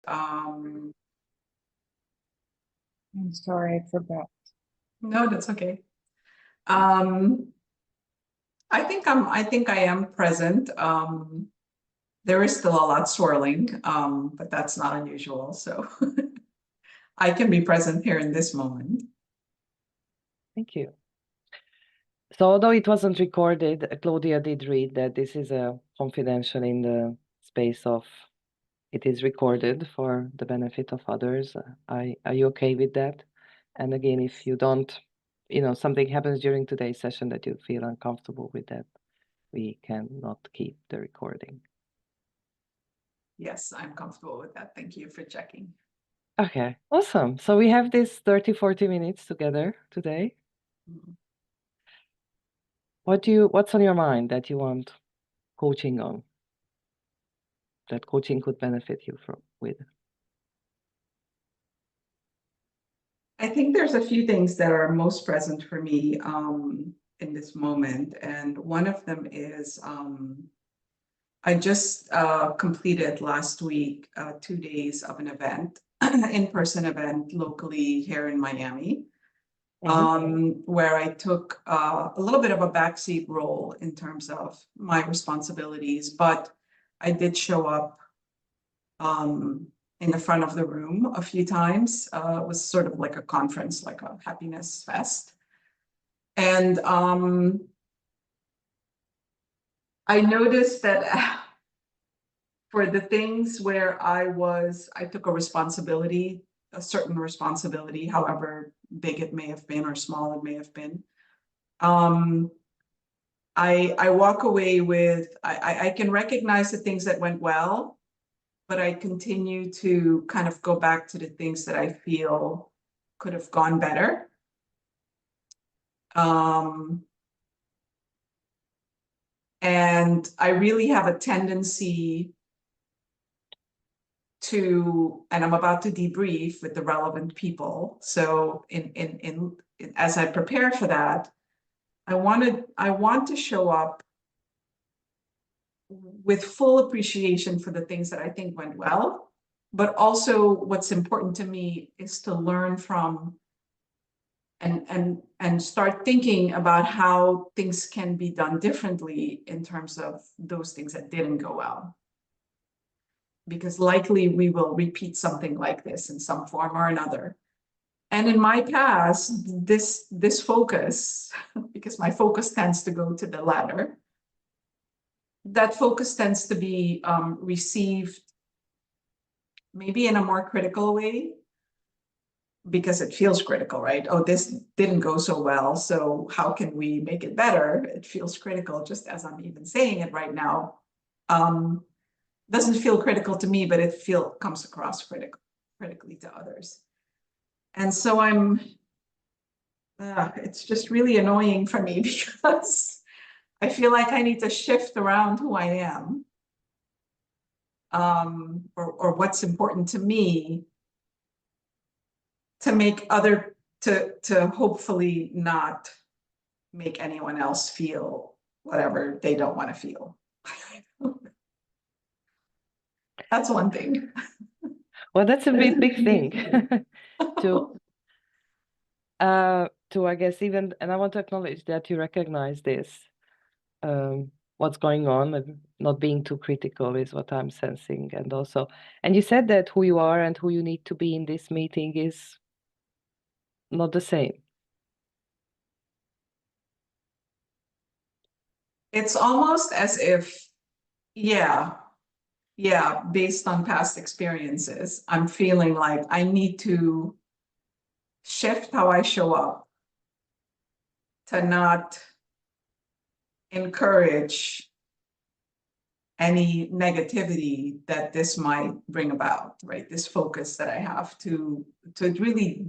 I'm sorry, I forgot. No, that's okay. I think I am present. There is still a lot swirling, but that's not unusual. So I can be present here in this moment. Thank you. So although it wasn't recorded, Claudia did read that this is a confidential in the space of it is recorded for the benefit of others. Are you okay with that? And again, if you don't, something happens during today's session that you feel uncomfortable with that, we cannot keep the recording. Yes, I'm comfortable with that. Thank you for checking. Okay, awesome. So we have this 30, 40 minutes together today. Mm-hmm. What's on your mind that you want coaching on? That coaching could benefit you with? I think there's a few things that are most present for me in this moment. And one of them is I just completed last week 2 days of an event, in-person event locally here in Miami, where I took a little bit of a backseat role in terms of my responsibilities, but I did show up in the front of the room a few times. It was sort of like a conference, like a happiness fest. And I noticed that for the things where I took a certain responsibility, however big it may have been or small it may have been. I walk away with, I can recognize the things that went well, but I continue to kind of go back to the things that I feel could have gone better. And I really have a tendency to, and I'm about to debrief with the relevant people. So as I prepare for that, I want to show up with full appreciation for the things that I think went well, but also what's important to me is to learn from and start thinking about how things can be done differently in terms of those things that didn't go well. Because likely we will repeat something like this in some form or another. And in my past, this focus, because my focus tends to go to the latter, that focus tends to be received maybe in a more critical way, because it feels critical, right? Oh, this didn't go so well, so how can we make it better? It feels critical, just as I'm even saying it right now. Doesn't feel critical to me, but it comes across critically to others. And so it's just really annoying for me because I feel like I need to shift around who I am, or what's important to me, to make to hopefully not make anyone else feel whatever they don't want to feel. That's one thing. Well, that's a big thing to I guess even, and I want to acknowledge that you recognize this, what's going on, and not being too critical is what I'm sensing. And you said that who you are and who you need to be in this meeting is not the same. It's almost as if, yeah, based on past experiences, I'm feeling like I need to shift how I show up to not encourage any negativity that this might bring about, right? This focus that I have to really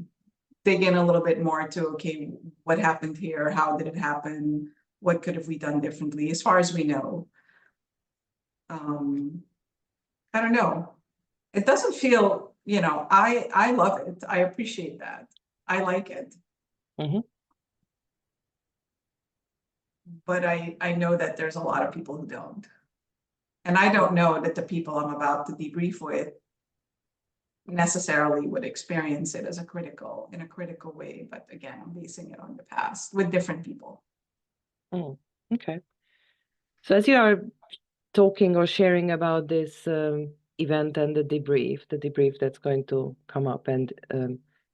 dig in a little bit more to, okay, what happened here? How did it happen? What could have we done differently as far as we know? I don't know. It doesn't feel, I love it. I appreciate that. I like it. Mm-hmm. But I know that there's a lot of people who don't. And I don't know that the people I'm about to debrief with necessarily would experience it as in a critical way. But again, I'm basing it on the past with different people. Okay. So as you are talking or sharing about this event and the debrief that's going to come up, and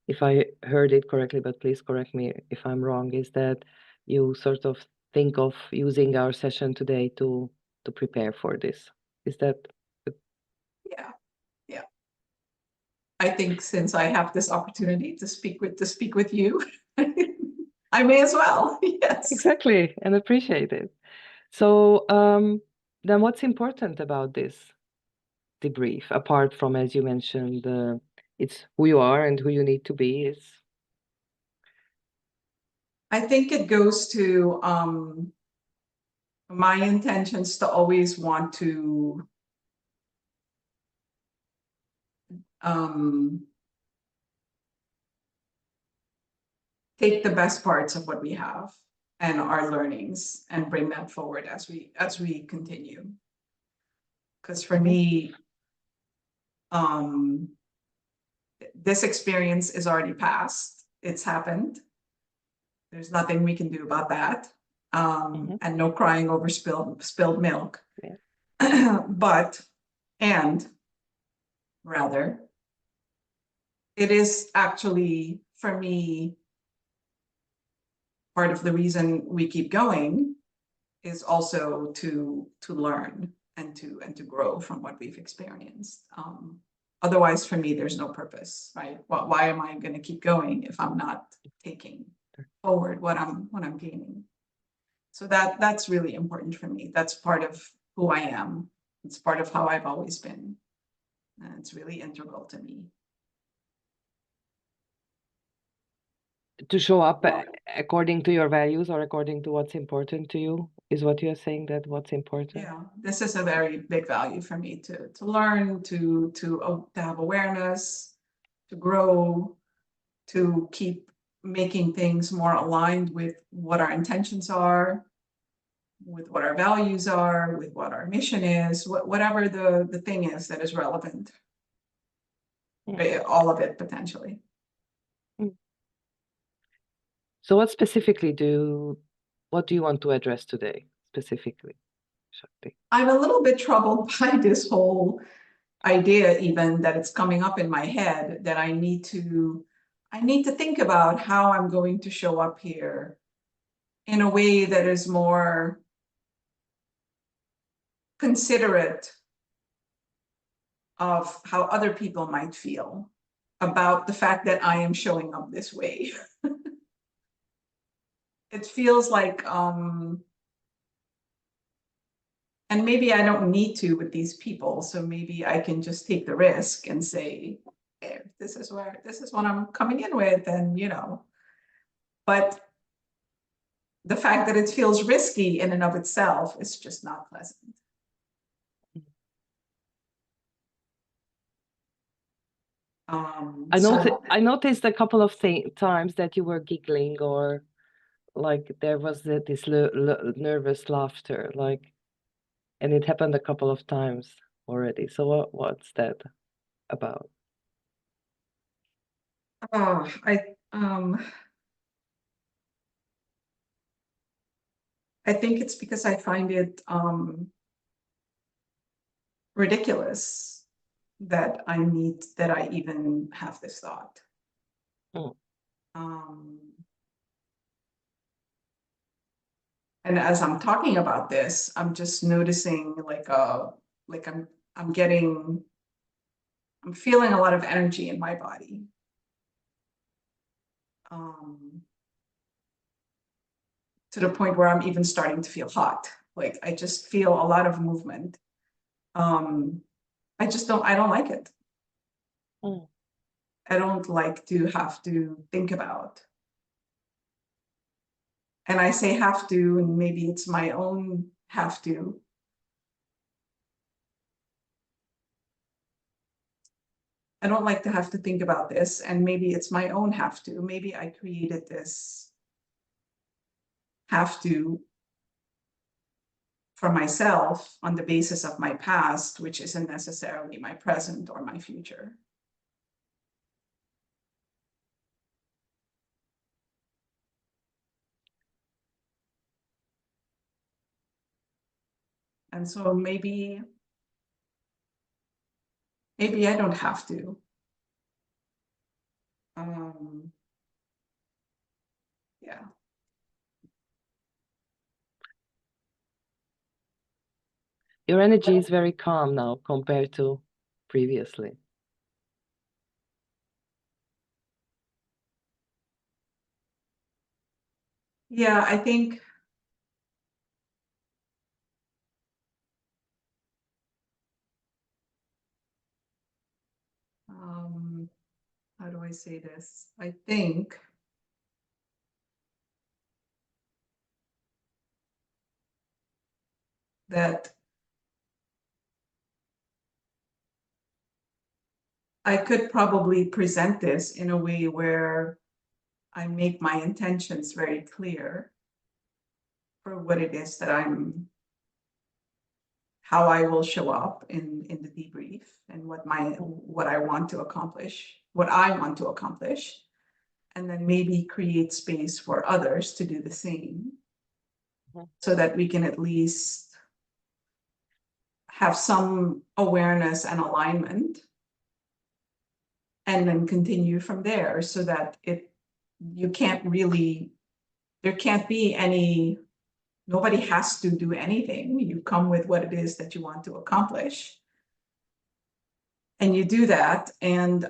if I heard it correctly, but please correct me if I'm wrong, is that you sort of think of using our session today to prepare for this? Is that? Yeah. I think since I have this opportunity to speak with you, I may as well. Yes. Exactly, and appreciate it. So then what's important about this debrief, apart from, as you mentioned, it's who you are and who you need to be? Is I think it goes to my intentions to always want to take the best parts of what we have and our learnings and bring that forward as we continue. Because for me, this experience is already past. It's happened. There's nothing we can do about that. And no crying over spilled milk. Yeah. Rather, it is actually, for me, part of the reason we keep going is also to learn and to grow from what we've experienced. Otherwise, for me, there's no purpose, right? Why am I going to keep going if I'm not taking forward what I'm gaining? So that's really important for me. That's part of who I am. It's part of how I've always been. And it's really integral to me. To show up according to your values or according to what's important to you is what you're saying, that what's important? Yeah, this is a very big value for me to learn, to have awareness, to grow, to keep making things more aligned with what our intentions are, with what our values are, with what our mission is, whatever the thing is that is relevant. All of it potentially. So what do you want to address today specifically, Shakti? I'm a little bit troubled by this whole idea even that it's coming up in my head that I need to think about how I'm going to show up here in a way that is more considerate of how other people might feel about the fact that I am showing up this way. It feels like, and maybe I don't need to with these people, so maybe I can just take the risk and say, hey, this is what I'm coming in with, and but the fact that it feels risky in and of itself is just not pleasant. I noticed a couple of times that you were giggling, or like there was this nervous laughter, like, and it happened a couple of times already. So what's that about? I think it's because I find it ridiculous that I even have this thought. And as I'm talking about this, I'm just noticing I'm feeling a lot of energy in my body. To the point where I'm even starting to feel hot. Like I just feel a lot of movement. I don't like it. I don't like to have to think about. And I say have to, and maybe it's my own have to. I don't like to have to think about this, and maybe it's my own have to. Maybe I created this have to for myself on the basis of my past, which isn't necessarily my present or my future. And so maybe I don't have to. Yeah. Your energy is very calm now compared to previously. Yeah, I think how do I say this? I think that I could probably present this in a way where I make my intentions very clear for what it is that how I will show up in the debrief and what I want to accomplish, and then maybe create space for others to do the same, so that we can at least have some awareness and alignment, and then continue from there, so that there can't be any, nobody has to do anything. You come with what it is that you want to accomplish, and you do that. And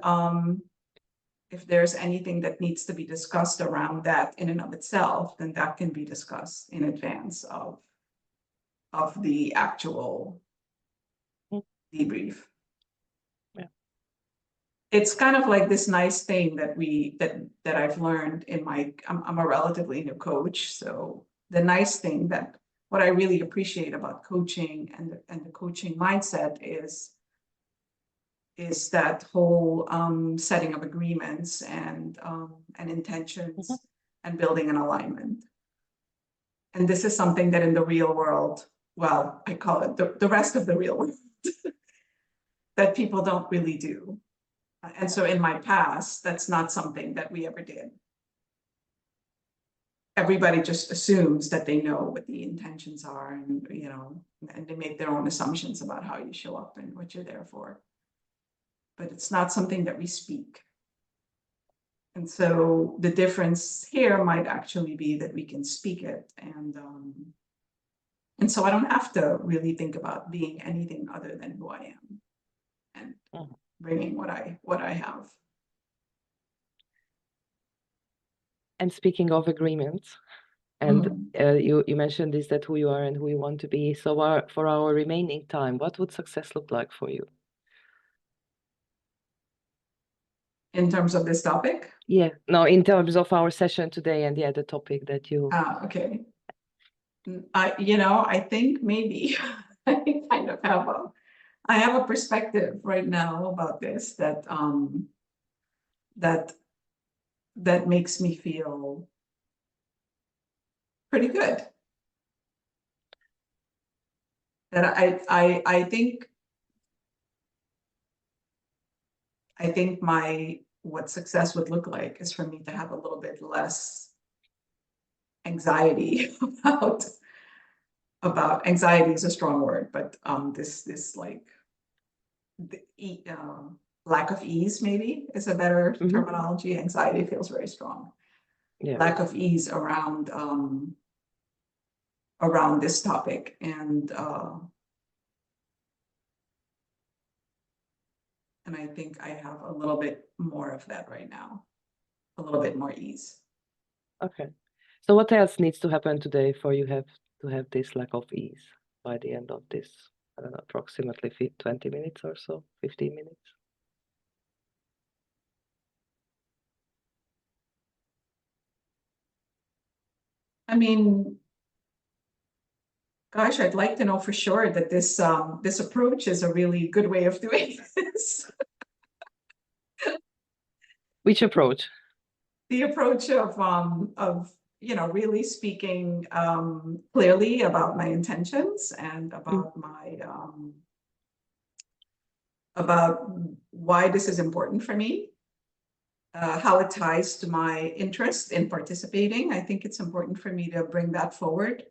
if there's anything that needs to be discussed around that in and of itself, then that can be discussed in advance of the actual debrief. Yeah. It's kind of like this nice thing that I've learned in I'm a relatively new coach. So the nice thing that what I really appreciate about coaching and the coaching mindset is that whole setting of agreements and intentions and building an alignment. And this is something that in the real world, well, I call it the rest of the real world, that people don't really do. And so in my past, that's not something that we ever did. Everybody just assumes that they know what the intentions are, and and they make their own assumptions about how you show up and what you're there for. But it's not something that we speak. And so the difference here might actually be that we can speak it, and so I don't have to really think about being anything other than who I am, and bringing what I have. And speaking of agreements, and you mentioned this, that who you are and who you want to be. So for our remaining time, what would success look like for you? In terms of this topic? Yeah, no, in terms of our session today, and the topic that you. Okay. I think maybe I kind of have a perspective right now about this that that makes me feel pretty good. That I think what success would look like is for me to have a little bit less anxiety about anxiety is a strong word, but this like lack of ease maybe is a better terminology. Anxiety feels very strong. Yeah. Lack of ease around this topic, and I think I have a little bit more of that right now, a little bit more ease. Okay. So what else needs to happen today for you to have this lack of ease by the end of this, I don't know, approximately 20 minutes or so, 15 minutes? I mean, gosh, I'd like to know for sure that this approach is a really good way of doing this. Which approach? The approach of really speaking clearly about my intentions and about my about why this is important for me, how it ties to my interest in participating. I think it's important for me to bring that forward.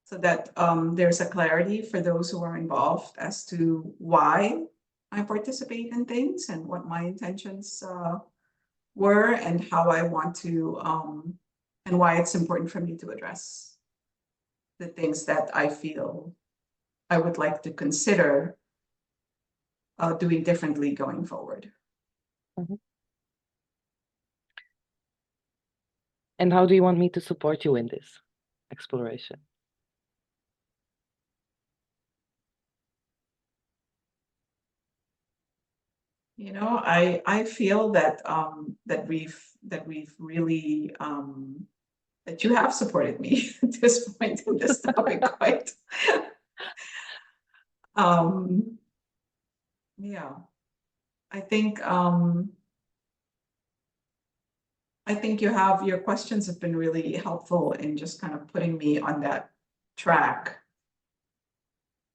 so that there's a clarity for those who are involved as to why I participate in things and what my intentions were and how I want to and why it's important for me to address the things that I feel I would like to consider doing differently going forward. Mhm. And how do you want me to support you in this exploration? You know, I feel that that we've really that you have supported me at this point in this topic quite. Yeah, I think your questions have been really helpful in just kind of putting me on that track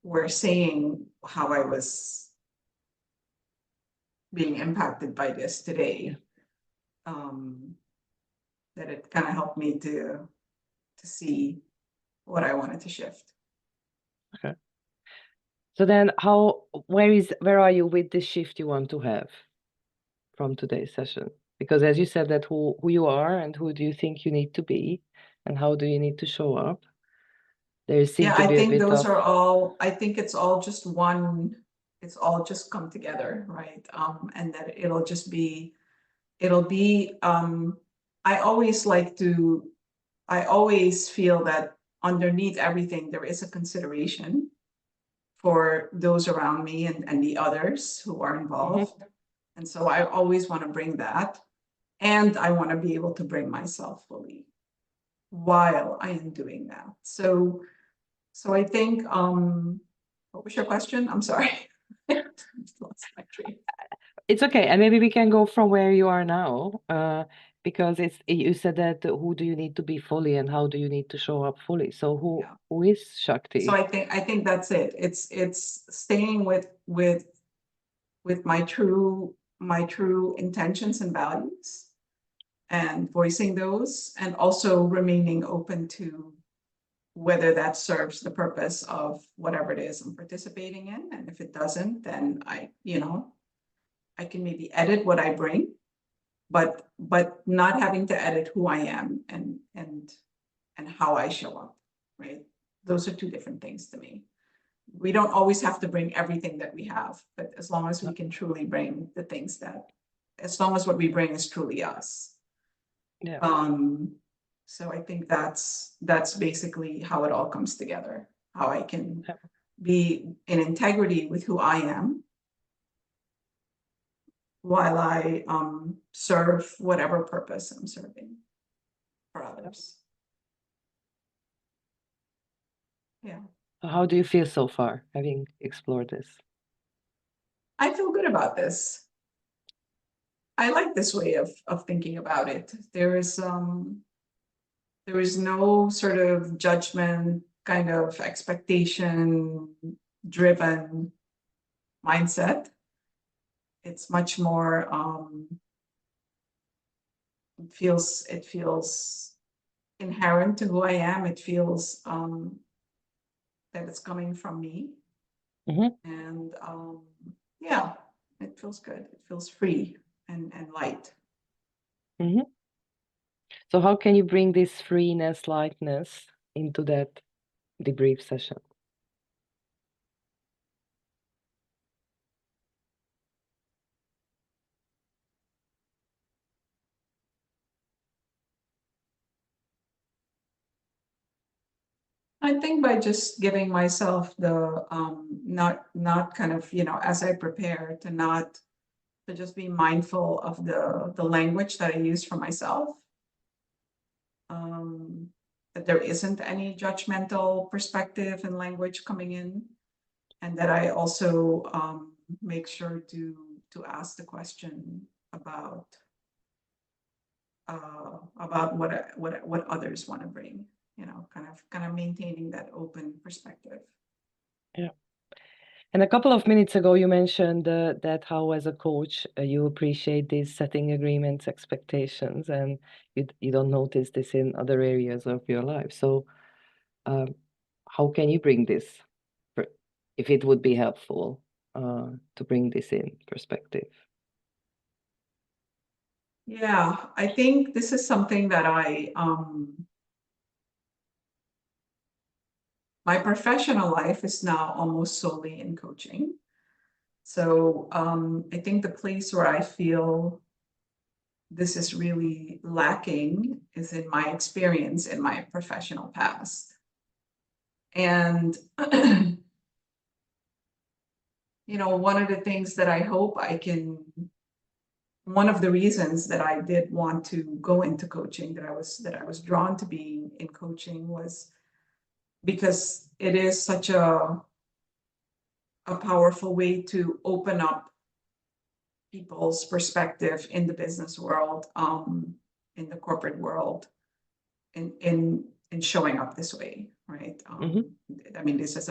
where saying how I was being impacted by this today. That it kind of helped me to see what I wanted to shift. Okay. So then where are you with the shift you want to have from today's session? Because as you said that who you are and who do you think you need to be and how do you need to show up? There seems to I be a think bit those of are all, I think it's all just one, it's all just come together, right? And that it'll be, I always feel that underneath everything, there is a consideration for those around me and the others who are involved. And so I always want to bring that. And I want to be able to bring myself fully while I am doing that. So I think, what was your question? I'm sorry. Lost my train. It's okay. And maybe we can go from where you are now, because you said that who do you need to be fully and how do you need to show up fully? So who is Shakti? So I think that's it. It's staying with my true intentions and values and voicing those, and also remaining open to whether that serves the purpose of whatever it is I'm participating in. And if it doesn't, then I can maybe edit what I bring, but not having to edit who I am and how I show up, right? Those are two different things to me. We don't always have to bring everything that we have, but as long as we can truly bring the things as long as what we bring is truly us. Yeah. So I think that's basically how it all comes together, how I can be in integrity with who I am while I serve whatever purpose I'm serving for others. Yeah. How do you feel so far, having explored this? I feel good about this. I like this way of thinking about it. There is no sort of judgment, kind of expectation driven mindset. It's much more it feels inherent to who I am. It feels that it's coming from me. And yeah, it feels good. It feels free and light. So how can you bring this freeness, lightness into that debrief session? I think by just giving myself the not kind of, as I prepare, to just be mindful of the language that I use for myself. That there isn't any judgmental perspective and language coming in, and that I also make sure to ask the question about what others want to bring, kind of maintaining that open perspective. Yeah. And a couple of minutes ago, you mentioned that how, as a coach, you appreciate these setting agreements, expectations, and you don't notice this in other areas of your life. So, how can you bring this, if it would be helpful to bring this in perspective? Yeah, I think this is something that my professional life is now almost solely in coaching. So I think the place where I feel this is really lacking is in my experience in my professional past. And, you know, one of the things that I hope I can, one of the reasons that I did want to go into coaching, that I was drawn to being in coaching, was because it is such a powerful way to open up people's perspective in the business world, in the corporate world, in showing up this way, right? I mean, this is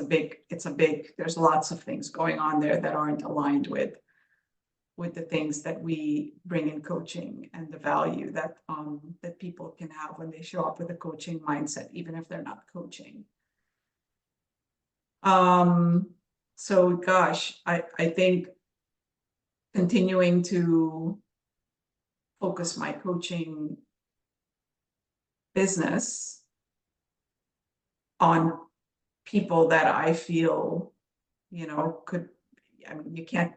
there's lots of things going on there that aren't aligned with the things that we bring in coaching and the value that that people can have when they show up with a coaching mindset, even if they're not coaching. So gosh, I think continuing to focus my coaching business on people that I feel, you know, I mean, you can't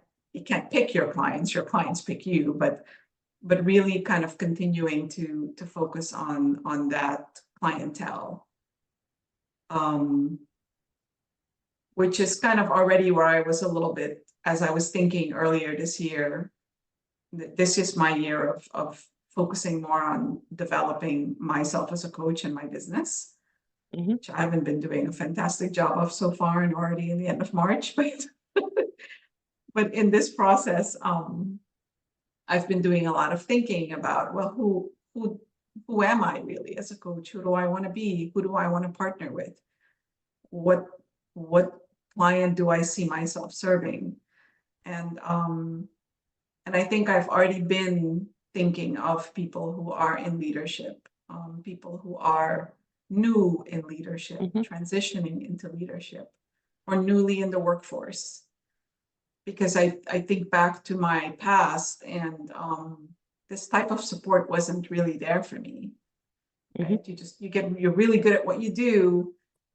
pick your clients pick you, but really kind of continuing to focus on that clientele, which is kind of already where I was a little bit, as I was thinking earlier this year, this is my year of focusing more on developing myself as a coach in my business, which I haven't been doing a fantastic job of so far, and already in the end of March, but in this process, I've been doing a lot of thinking about, well, who am I really as a coach? Who do I want to be? Who do I want to partner with? What client do I see myself serving? And I think I've already been thinking of people who are in leadership, people who are new in leadership, transitioning into leadership, or newly in the workforce. Because I think back to my past, and this type of support wasn't really there for me. Right? You're really good at what you do,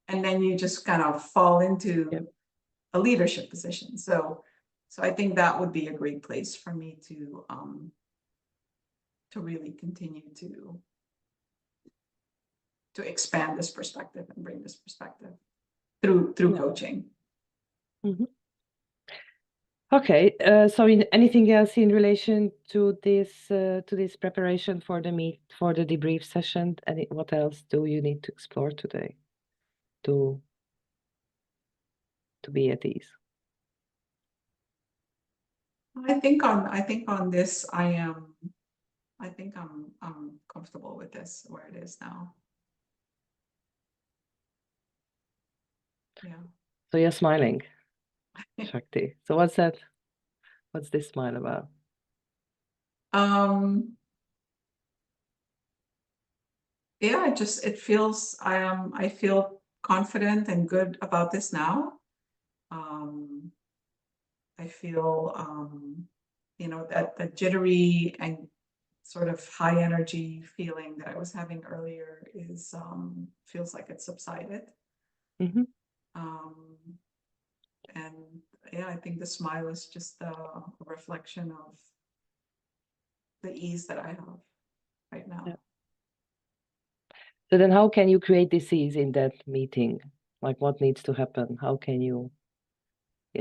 and then you just kind of fall into a leadership position. So I think that would be a great place for me to really continue to expand this perspective and bring this perspective through coaching. Okay, so anything else in relation to this preparation for the debrief session? And what else do you need to explore today to be at ease? I think on this I'm comfortable with this where it is now. Yeah. So you're smiling, Shakti. So what's that? What's this smile about? Yeah, it feels I feel confident and good about this now. I feel you know, that jittery and sort of high energy feeling that I was having earlier is feels like it's subsided. And yeah, I think the smile is just a reflection of the ease that I have right now. Yeah. So then how can you create this ease in that meeting? Like, what needs to happen? How can you,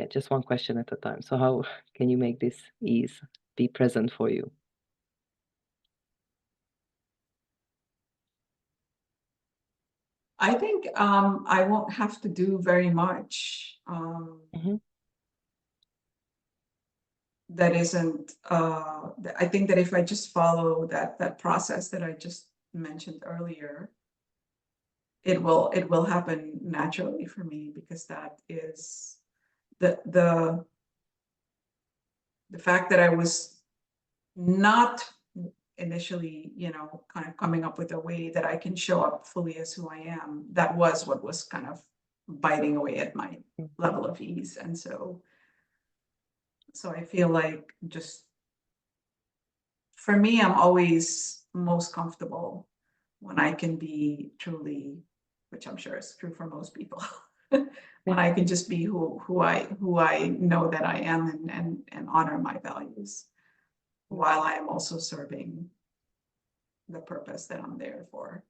just one question at a time. So how can you make this ease be present for you? I think I won't have to do very much. That isn't I think that if I just follow that process that I just mentioned earlier, it will happen naturally for me, because that is the fact that I was not initially, you know, kind of coming up with a way that I can show up fully as who I am. That was what was kind of biting away at my level of ease. And so I feel like just for me, I'm always most comfortable when I can be truly, which I'm sure is true for most people, when I can just be who I know that I am and honor my values while I am also serving the purpose that I'm there for.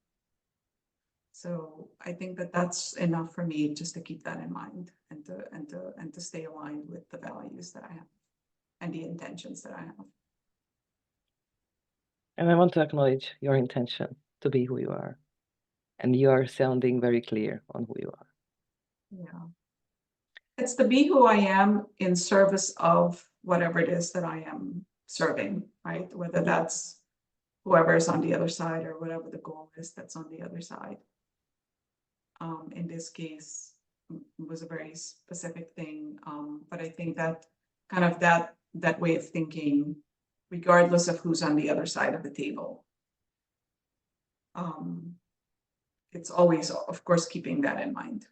So I think that that's enough for me just to keep that in mind and to stay aligned with the values that I have and the intentions that I have. And I want to acknowledge your intention to be who you are. And you are sounding very clear on who you are. Yeah. It's to be who I am in service of whatever it is that I am serving, right? Whether that's whoever is on the other side or whatever the goal is that's on the other side. In this case, it was a very specific thing, but I think that kind of that way of thinking, regardless of who's on the other side of the table, it's always, of course, keeping that in mind.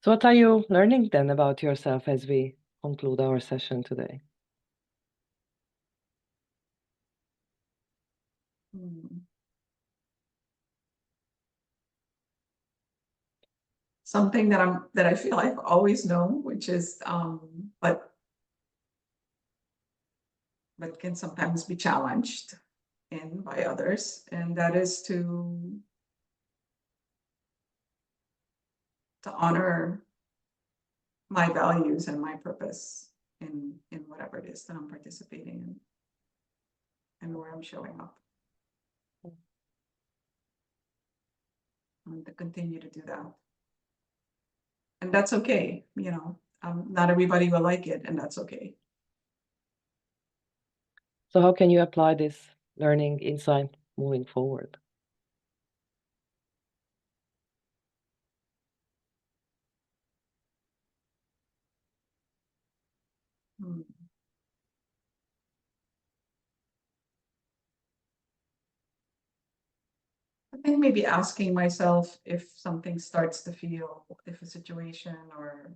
So what are you learning then about yourself as we conclude our session today? Something that I feel I've always known, which is but can sometimes be challenged in by others, and that is to honor my values and my purpose in whatever it is that I'm participating in and where I'm showing up. And to continue to do that. And that's okay, you know, not everybody will like it, and that's okay. So how can you apply this learning insight moving forward? I think maybe asking myself if something starts to feel, if a situation or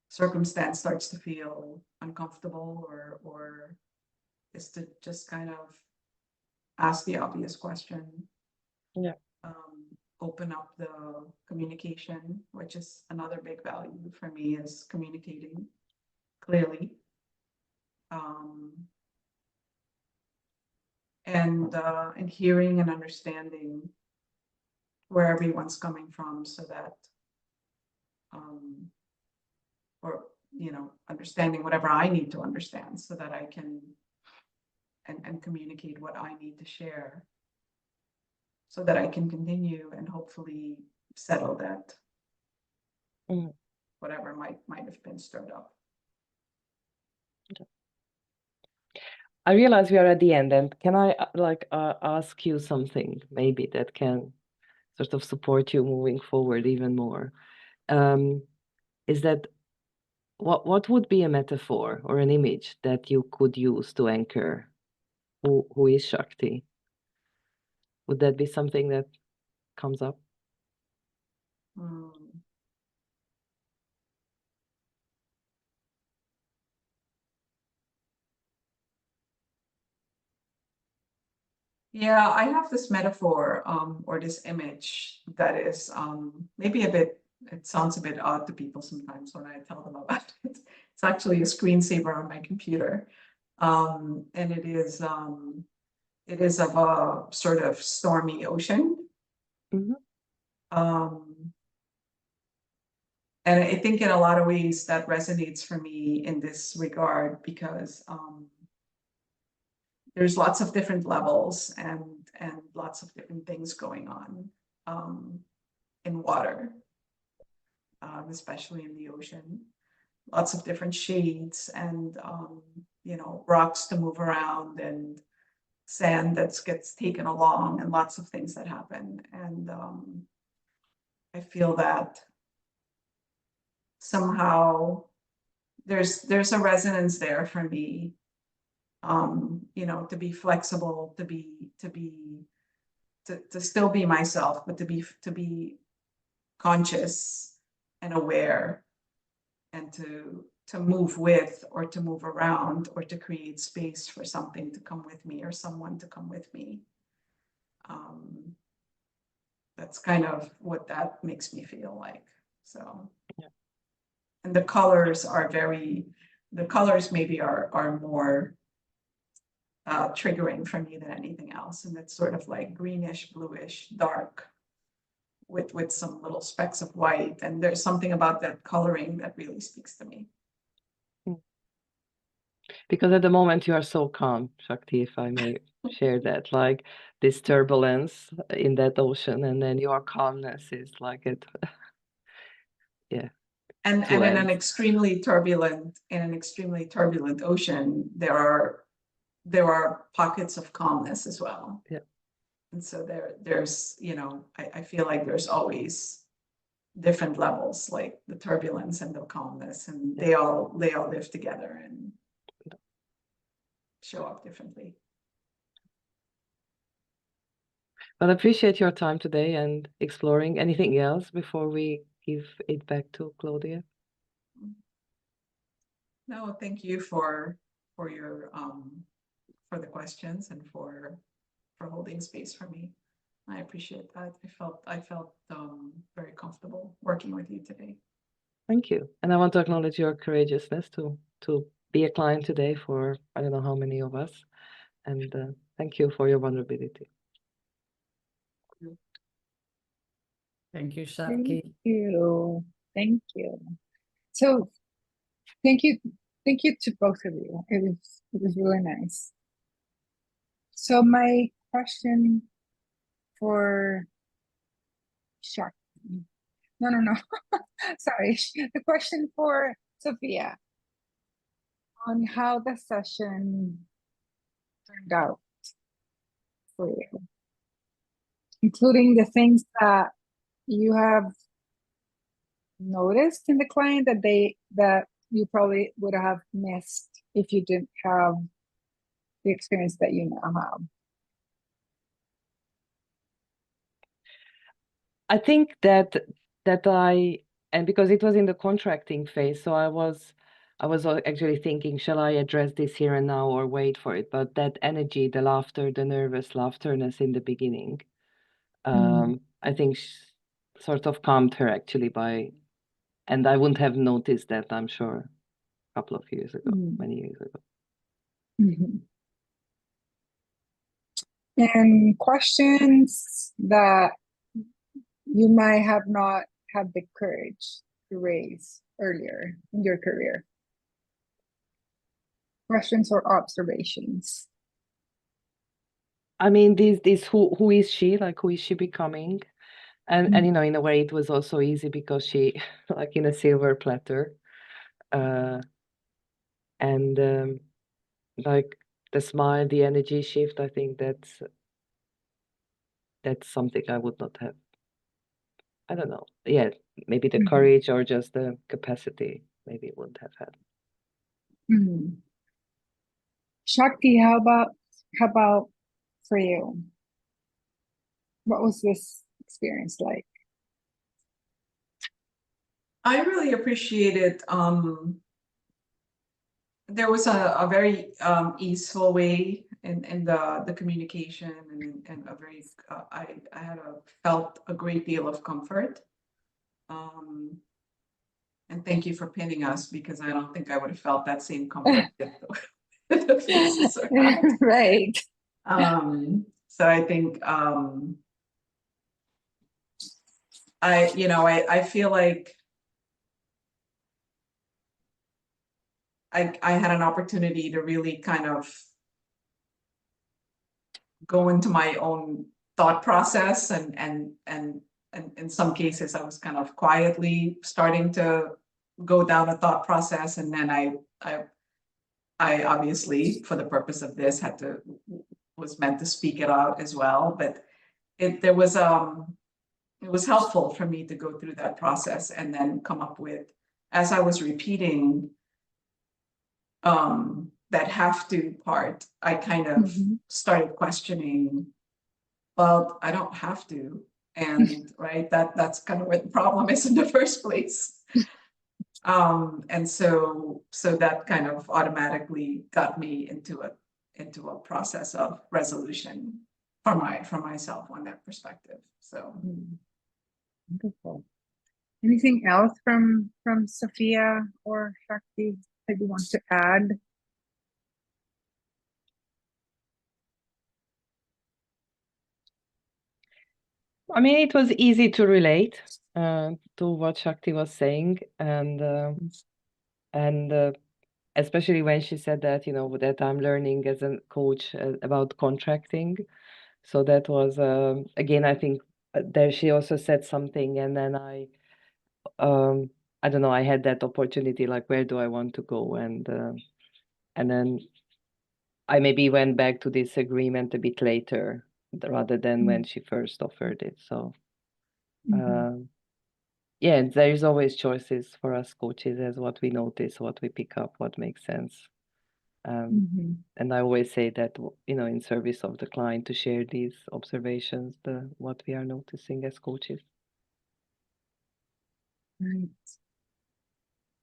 circumstance starts to feel uncomfortable, or is to just kind of ask the obvious question. Yeah. Open up the communication, which is another big value for me, is communicating clearly. And hearing and understanding where everyone's coming from, so that or understanding whatever I need to understand, so that I can and communicate what I need to share, so that I can continue and hopefully settle that whatever might have been stirred up. I realize we are at the end, and can I ask you something maybe that can sort of support you moving forward even more? Is that what would be a metaphor or an image that you could use to anchor who is Shakti? Would that be something that comes up? Yeah, I have this metaphor or this image that is maybe it sounds a bit odd to people sometimes when I tell them about it. It's actually a screensaver on my computer. And it is of a sort of stormy ocean. And I think in a lot of ways that resonates for me in this regard, because there's lots of different levels and lots of different things going on in water, especially in the ocean. Lots of different shades and rocks to move around and sand that gets taken along and lots of things that happen. And I feel that somehow there's a resonance there for me, to be flexible, to be to still be myself, but to be conscious and aware, and to move with, or to move around, or to create space for something to come with me, or someone to come with me. That's kind of what that makes me feel like. So, Yeah. And the colors maybe are more triggering for me than anything else. And it's sort of like greenish, bluish, dark, with some little specks of white. And there's something about that coloring that really speaks to me. Because at the moment you are so calm, Shakti, if I may share that, like this turbulence in that ocean, and then your calmness is like it. Yeah. And in blends. an extremely turbulent ocean, there are pockets of calmness as well. Yeah. And so there's, I feel like there's always different levels, like the turbulence and the calmness, and they all live together and show up differently. Well, I appreciate your time today and exploring. Anything else before we give it back to Claudia? No, thank you for your for the questions and for holding space for me. I appreciate that. I felt very comfortable working with you today. Thank you. And I want to acknowledge your courageousness to be a client today for I don't know how many of us. And thank you for your vulnerability. Thank you, Shakti. Thank you. Thank you. So thank you to both of you. It was really nice. So my question for Shakti. No. Sorry. The question for Zsofia on how the session turned out for you, including the things that you have noticed in the client that you probably would have missed if you didn't have the experience that you now have. I think that and because it was in the contracting phase, so I was actually thinking, shall I address this here and now or wait for it? But that energy, the laughter, the nervous laughterness in the beginning, I think sort of calmed her actually and I wouldn't have noticed that, I'm sure, a couple of years ago, many years ago. And questions that you might have not had the courage to raise earlier in your career. Questions or observations. I mean, these who is she? Like, who is she becoming? And in a way, it was also easy because she, like in a silver platter, and like the smile, the energy shift. I think that's something I would not have. I don't know. Yeah, maybe the courage or just the capacity. Maybe wouldn't have had. Shakti, how about for you? What was this experience like? I really appreciated there was a very easeful way in the communication, and a very I felt a great deal of comfort. And thank you for pinning us, because I don't think I would have felt that same comfort if the faces are not. Right. So I think I feel like I had an opportunity to really kind of go into my own thought process, and in some cases I was kind of quietly starting to go down a thought process, and then I obviously, for the purpose of this, was meant to speak it out as well, but it was helpful for me to go through that process and then come up with, as I was repeating that have to part, I kind of started questioning well, I don't have to. And right, that's kind of where the problem is in the first place. And so that kind of automatically got me into a process of resolution for myself on that perspective. So Wonderful. Anything else from Zsofia or Shakti that you want to add? I mean, it was easy to relate to what Shakti was saying, and especially when she said that, you know, that I'm learning as a coach about contracting. So that was again, I think there she also said something, and then I don't know, I had that opportunity, like, where do I want to go, and then I maybe went back to this agreement a bit later rather than when she first offered it. So yeah, and there is always choices for us coaches as what we notice, what we pick up, what makes sense. And I always say that, you know, in service of the client, to share these observations, what we are noticing as coaches. Right.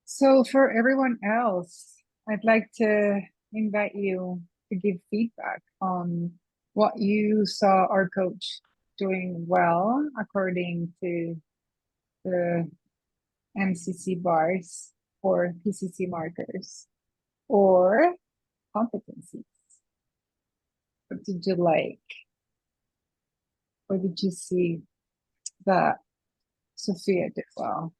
So for everyone else, I'd like to invite you to give feedback on what you saw our coach doing well according to the MCC bars or PCC markers or competencies. What did you like? Or did you see that Zsofia did well?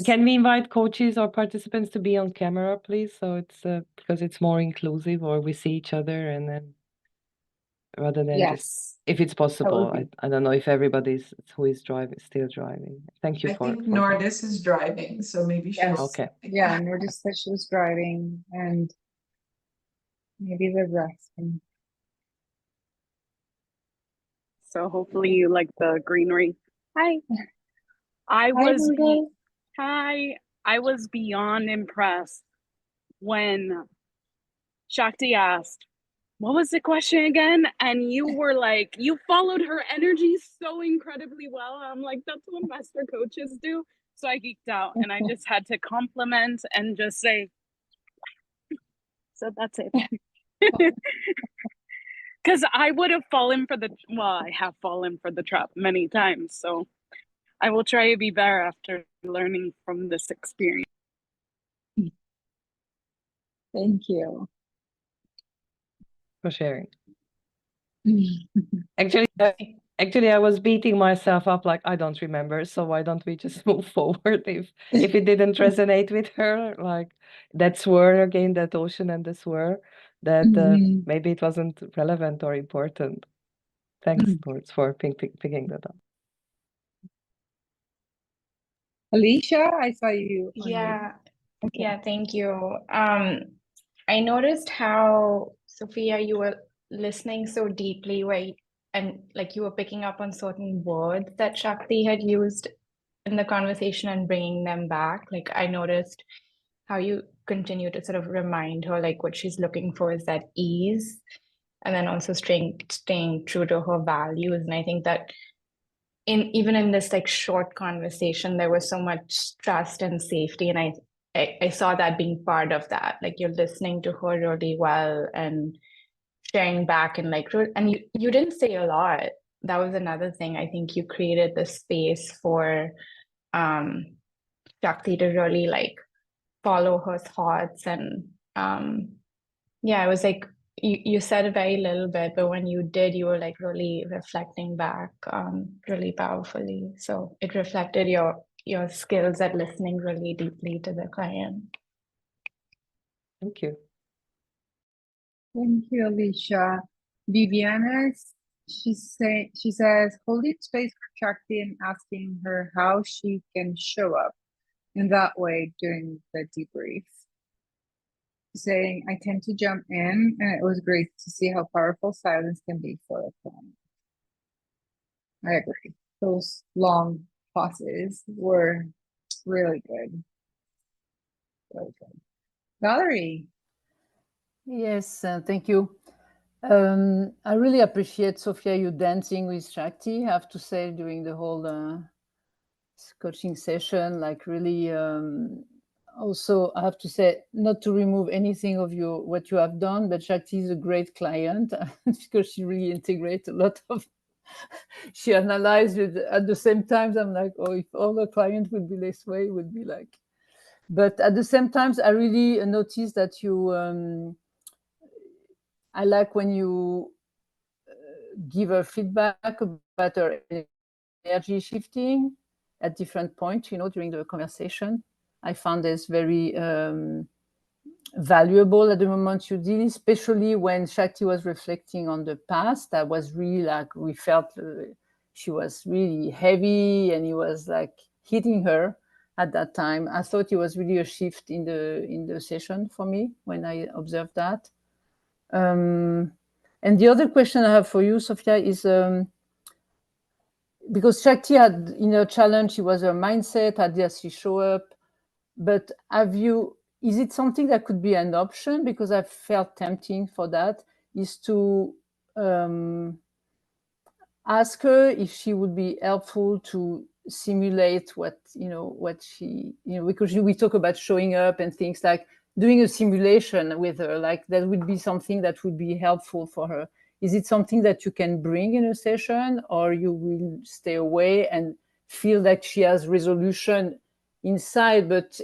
Can we invite coaches or participants to be on camera, please? So it's because it's more inclusive, or we see each other, and then rather than just, if it's possible, I don't know if everybody's who is driving still driving. Thank you I for. think Nordis is driving, so maybe she'll. Okay. Yeah, Nordis said she was driving, and maybe the rest. So hopefully you like the greenery. Hi. I was beyond impressed when Shakti asked, what was the question again? And you were like, you followed her energy so incredibly well. I'm like, that's what master coaches do. So I geeked out and I just had to compliment and just say, so that's it. Because I would have fallen for I have fallen for the trap many times. So I will try to be better after learning from this experience. Thank you for sharing. Actually, I was beating myself up, like, I don't remember. So why don't we just move forward? If it didn't resonate with her, like that swirl again, that ocean and the swirl, that maybe it wasn't relevant or important. Thanks, Torts, for picking that up. Alicia, I saw you. Yeah, yeah, thank you. I noticed how, Zsofia, you were listening so deeply, and like you were picking up on certain words that Shakti had used in the conversation and bringing them back. Like I noticed how you continue to sort of remind her like what she's looking for is that ease, and then also staying true to her values. And I think that even in this like short conversation, there was so much trust and safety, and I saw that being part of that. Like you're listening to her really well and sharing back, and like, and you didn't say a lot. That was another thing. I think you created the space for Shakti to really like follow her thoughts, and yeah, it was like you said a very little bit, but when you did, you were like really reflecting back really powerfully. So it reflected your skills at listening really deeply to the client. Thank you. Thank you, Alicia. Viviana, she says, holding space for Shakti and asking her how she can show up in that way during the debrief. Saying, I tend to jump in, and it was great to see how powerful silence can be for a client. I agree. Those long pauses were really good. Really good. Valerie. Yes, thank you. I really appreciate, Zsofia, you dancing with Shakti, I have to say, during the whole coaching session, like really, also, I have to say, not to remove anything of what you have done, but Shakti is a great client because she really integrates a lot of, she analyzed it at the same time. I'm like, oh, if all the clients would be this way, it would be like, but at the same time, I really noticed that you, I like when you give her feedback about her energy shifting at different points, during the conversation. I found this very valuable at the moment you did, especially when Shakti was reflecting on the past. That was really like, we felt she was really heavy and it was like hitting her at that time. I thought it was really a shift in the session for me when I observed that. And the other question I have for you, Zsofia, is because Shakti had in her challenge, it was her mindset, how does she show up? But is it something that could be an option? Because I felt tempting for that, is to ask her if she would be helpful to simulate what she, because we talk about showing up and things, like doing a simulation with her, like that would be something that would be helpful for her. Is it something that you can bring in a session, or you will stay away and feel that she has resolution inside? But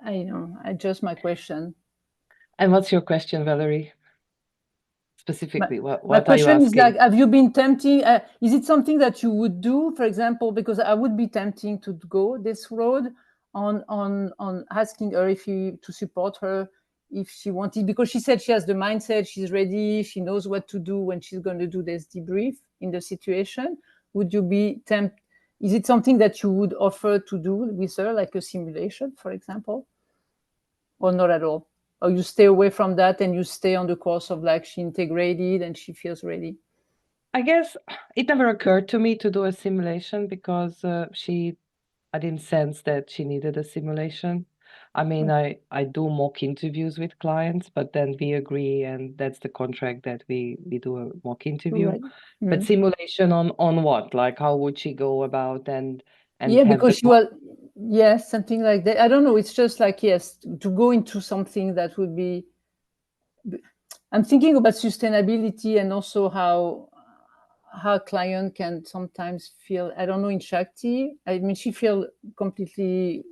I adjust my question. And what's your question, Valerie? Specifically, what my are you question is, like, asking? have you been tempting? Is it something that you would do, for example? Because I would be tempting to go this road on asking her to support her if she wanted, because she said she has the mindset, she's ready, she knows what to do when she's going to do this debrief in the situation. Would you be tempted? Is it something that you would offer to do with her, like a simulation, for example, or not at all? Or you stay away from that and you stay on the course of, like, she integrated and she feels ready? I guess it never occurred to me to do a simulation because I didn't sense that she needed a simulation. I mean, I do mock interviews with clients, but then we agree, and that's the contract, that we do a mock interview. Right. But simulation on what? Like, how would she go about and Yeah, have because the she was, yes, something like that. I don't know. It's just like, yes, to go into something that would be, I'm thinking about sustainability and also how client can sometimes feel, I don't know, in Shakti. I mean, she feel completely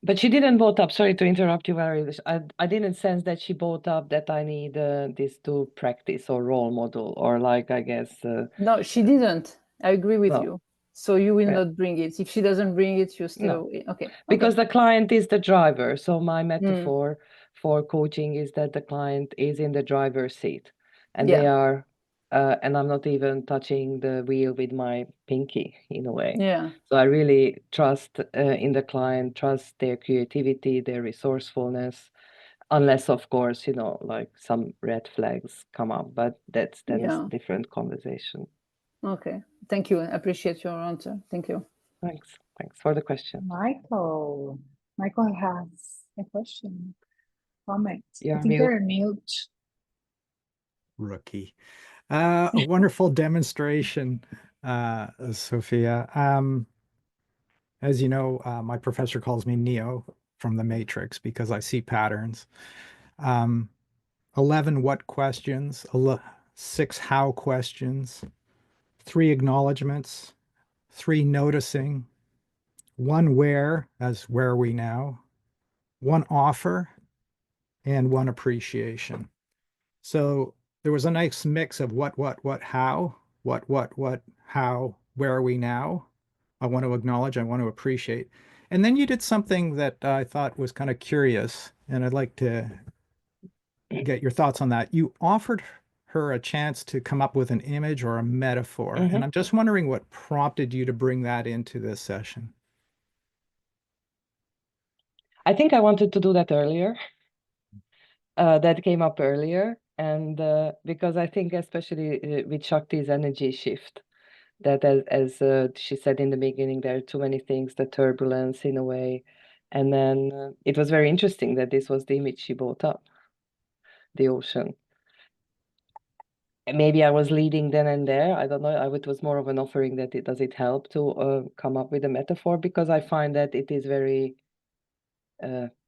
But she didn't brought up, sorry to interrupt you, Valerie. I didn't sense that she brought up that I need this to practice or role model, or like, I guess. no, she didn't. I agree with No. you. So you will Yeah. not bring it. If she doesn't bring it, you still, No. okay. Because the client is the driver. So my metaphor for coaching is that the client is in the driver's seat, and they are, and I'm not even touching the wheel with my pinky in a way. Yeah. So I really trust in the client, trust their creativity, their resourcefulness, unless, of course, like some red flags come up, but that's then a different conversation. Okay. Thank you. I appreciate your answer. Thank you. Thanks for the question. Michael has a question, comment. Yeah, I think you're mute. Rookie. A wonderful demonstration, Zsofia. As you know, my professor calls me Neo from the Matrix because I see patterns. 11 what questions, 6 how questions, 3 acknowledgements, 3 noticing, 1 where, as where are we now, 1 offer, and 1 appreciation. So there was a nice mix of what, how, how, where are we now? I want to acknowledge, I want to appreciate. And then you did something that I thought was kind of curious, and I'd like to get your thoughts on that. You offered her a chance to come up with an image or a metaphor, and I'm just wondering what prompted you to bring that into this session. I think I wanted to do that earlier. That came up earlier, and because I think, especially with Shakti's energy shift, that as she said in the beginning, there are too many things, the turbulence in a way, and then it was very interesting that this was the image she brought up. the ocean. And maybe I was leading then and there. I don't know. It was more of an offering that does it help to come up with a metaphor, because I find that it is very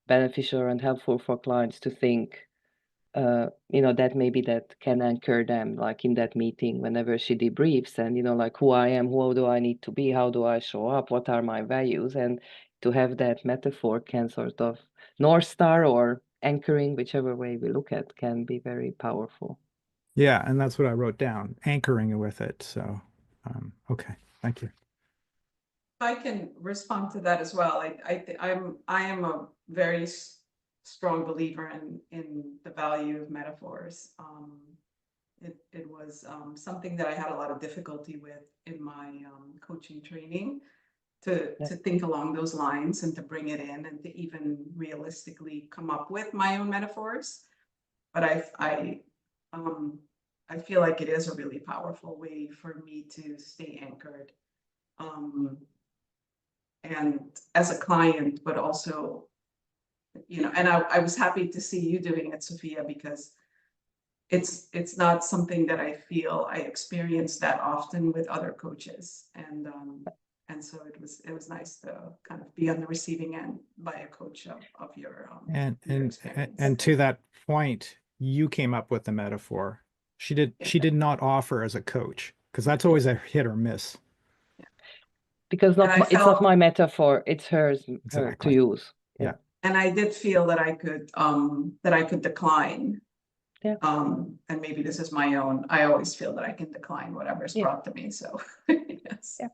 beneficial and helpful for clients to think, that maybe that can anchor them, like in that meeting, whenever she debriefs, and, like who I am, who do I need to be, how do I show up, what are my values, and to have that metaphor can sort of North Star or anchoring, whichever way we look at, can be very powerful. Yeah, and that's what I wrote down, anchoring with it. So, okay, thank you. If I can respond to that as well. I am a very strong believer in the value of metaphors. It was something that I had a lot of difficulty with in my coaching training, to think along those lines and to bring it in and to even realistically come up with my own metaphors. But I feel like it is a really powerful way for me to stay anchored. And as a client, but also, and I was happy to see you doing it, Zsofia, because it's not something that I feel I experience that often with other coaches. And so it was nice to kind of be on the receiving end by a coach of your and to that point, you came up with the metaphor. She did not offer as a coach, because that's always a hit or miss. Because it's not my metaphor, it's hers, her to use. Yeah. And I did feel that I could decline. Yeah. And maybe this is my own. I always feel that I can decline whatever's brought to me. So yes. Yeah.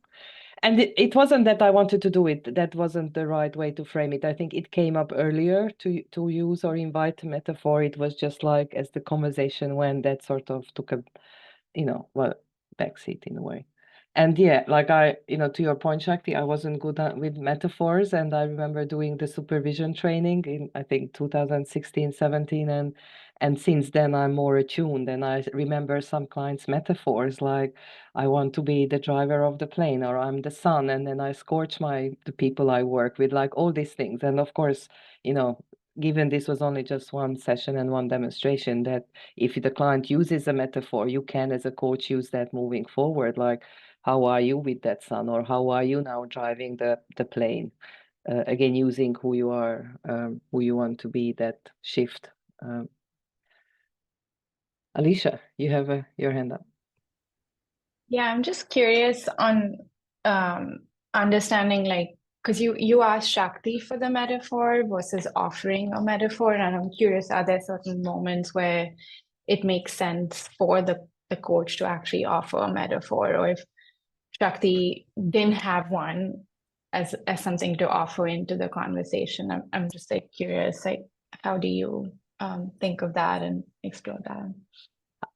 And it wasn't that I wanted to do it. That wasn't the right way to frame it. I think it came up earlier to use or invite a metaphor. It was just like as the conversation went, that sort of took a, backseat in a way. And yeah, like to your point, Shakti, I wasn't good with metaphors. And I remember doing the supervision training in, I think, 2016, 17. And since then, I'm more attuned. And I remember some clients' metaphors, like I want to be the driver of the plane, or I'm the sun. And then I scorch the people I work with, like all these things. And of course, given this was only just one session and one demonstration, that if the client uses a metaphor, you can, as a coach, use that moving forward. Like, how are you with that sun, or how are you now driving the plane? Again, using who you are, who you want to be, that shift. Alicia, you have your hand up. Yeah, I'm just curious on understanding, like, because you asked Shakti for the metaphor versus offering a metaphor, and I'm curious, are there certain moments where it makes sense for the coach to actually offer a metaphor, or if Shakti didn't have one as something to offer into the conversation? I'm just like curious, like, how do you think of that and explore that?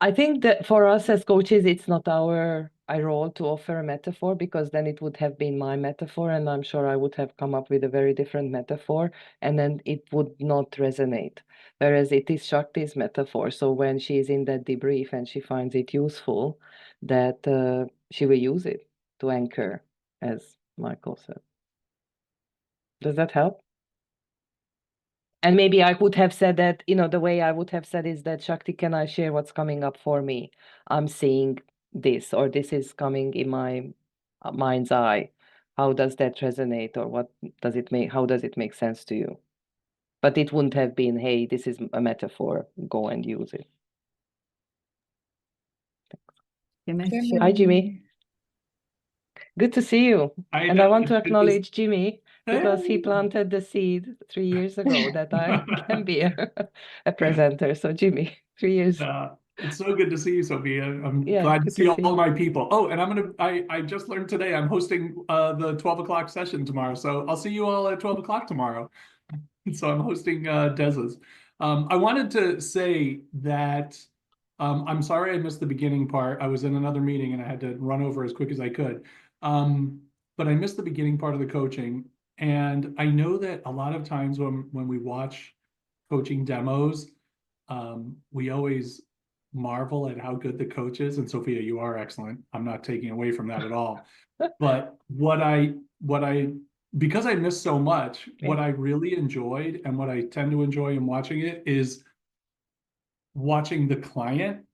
I think that for us as coaches, it's not our role to offer a metaphor, because then it would have been my metaphor, and I'm sure I would have come up with a very different metaphor, and then it would not resonate. Whereas it is Shakti's metaphor. So when she is in that debrief and she finds it useful, that she will use it to anchor, as Michael said. Does that help? And maybe I would have said that, the way I would have said is that, Shakti, can I share what's coming up for me? I'm seeing this, or this is coming in my mind's eye. How does that resonate, or how does it make sense to you? But it wouldn't have been, hey, this is a metaphor, go and use it. Hi, Jimmy. Good to see you. And I want to acknowledge Jimmy, because he planted the seed 3 years ago that I can be a presenter. So Jimmy, 3 years. It's so good to see you, Zsofia. I'm glad to see all my people. Oh, and I just learned today I'm hosting the 12 o'clock session tomorrow. So I'll see you all at 12 o'clock tomorrow. So I'm hosting Desa's. I wanted to say that I'm sorry I missed the beginning part. I was in another meeting and I had to run over as quick as I could. But I missed the beginning part of the coaching. And I know that a lot of times when we watch coaching demos, we always marvel at how good the coach is. And Zsofia, you are excellent. I'm not taking away from that at all. But because I missed so much, what I really enjoyed and what I tend to enjoy in watching it is watching the client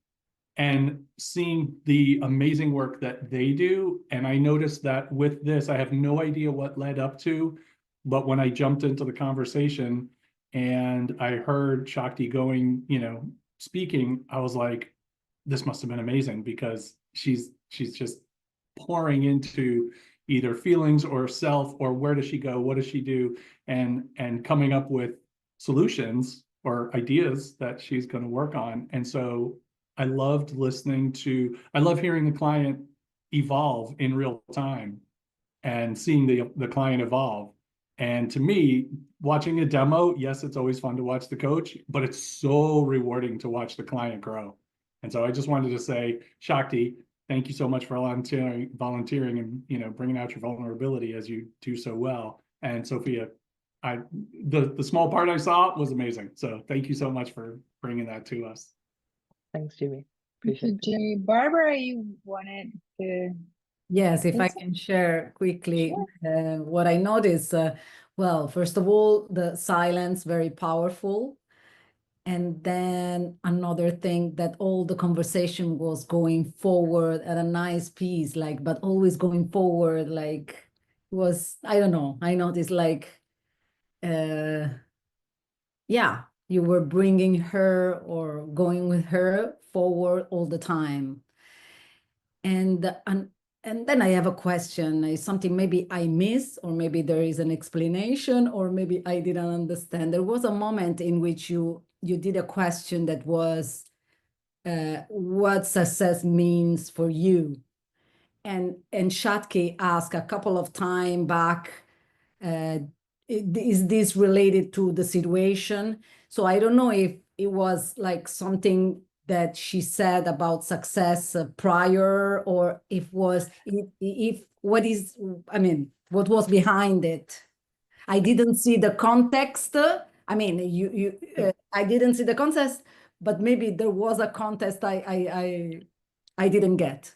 and seeing the amazing work that they do. And I noticed that with this, I have no idea what led up to, but when I jumped into the conversation and I heard Shakti going, speaking, I was like, this must have been amazing, because she's just pouring into either feelings or self, or where does she go, what does she do, and coming up with solutions or ideas that she's going to work on. And so I loved I love hearing the client evolve in real time and seeing the client evolve. And to me, watching a demo, yes, it's always fun to watch the coach, but it's so rewarding to watch the client grow. And so I just wanted to say, Shakti, thank you so much for volunteering and bringing out your vulnerability as you do so well. And Zsofia, the small part I saw was amazing. So thank you so much for bringing that to us. Thanks, Jimmy. Thank you, Appreciate it. Jimmy. Barbara, you wanted to. Yes, if I Yes. can share quickly Sure. what I noticed. Well, first of all, the silence, very powerful. And then another thing, that all the conversation was going forward at a nice pace, like, but always going forward, like, was, I don't know, I noticed like, yeah, you were bringing her or going with her forward all the time. And then I have a question. It's something maybe I missed, or maybe there is an explanation, or maybe I didn't understand. There was a moment in which you did a question that was, what success means for you. And Shakti asked a couple of times back, is this related to the situation? So I don't know if it was like something that she said about success prior, or if what was behind it. I didn't see the context. I mean, I didn't see the context, but maybe there was a context I didn't get.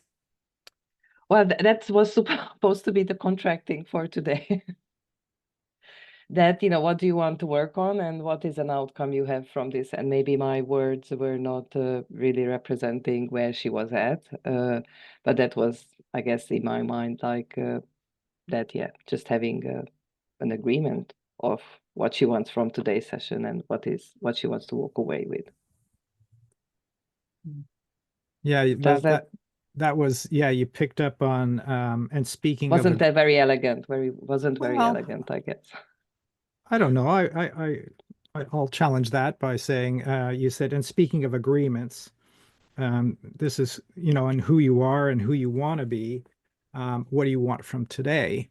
Well, that was supposed to be the contracting for today. That, what do you want to work on, and what is an outcome you have from this? And maybe my words were not really representing where she was at, but that was, I guess, in my mind, like that, yeah, just having an agreement of what she wants from today's session and what she wants to walk away with. Yeah, Does that was, yeah, you picked up on, and speaking wasn't of that very elegant, wasn't very Well, elegant, I guess. I don't know. I'll challenge that by saying, you said, and speaking of agreements, this is, and who you are and who you want to be. What do you want from today?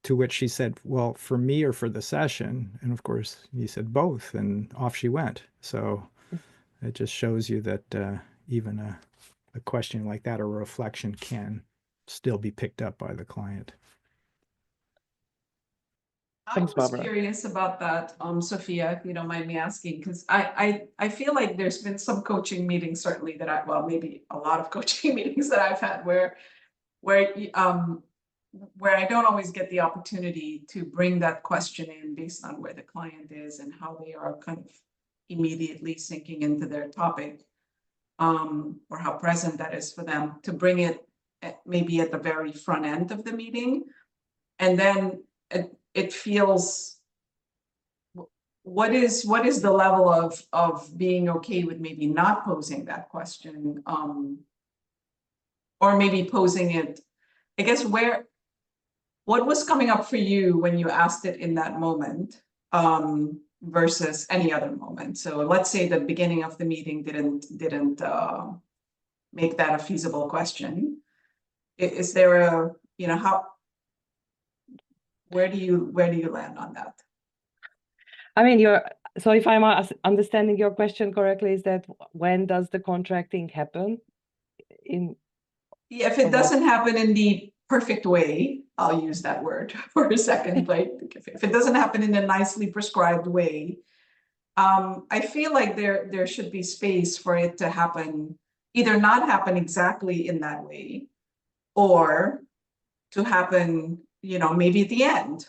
To which she said, well, for me or for the session? And of course, you said both, and off she went. So it just shows you that even a question like that, or a reflection, can still be picked up by the client. Thanks, I was Barbara. curious about that, Zsofia, if you don't mind me asking, because I feel like there's been some coaching meetings, certainly, that maybe a lot of coaching meetings that I've had where I don't always get the opportunity to bring that question in based on where the client is and how they are kind of immediately sinking into their topic, or how present that is for them, to bring it maybe at the very front end of the meeting. And then it feels, what is the level of being okay with maybe not posing that question, or maybe posing it, I guess, what was coming up for you when you asked it in that moment, versus any other moment? So let's say the beginning of the meeting didn't make that a feasible question. Is there where do you land on that? I mean, so if I'm understanding your question correctly, is that when does the contracting happen? If it doesn't happen in the perfect way, I'll use that word for a second, like if it doesn't happen in a nicely prescribed way, I feel like there should be space for it to happen, either not happen exactly in that way, or to happen, maybe at the end.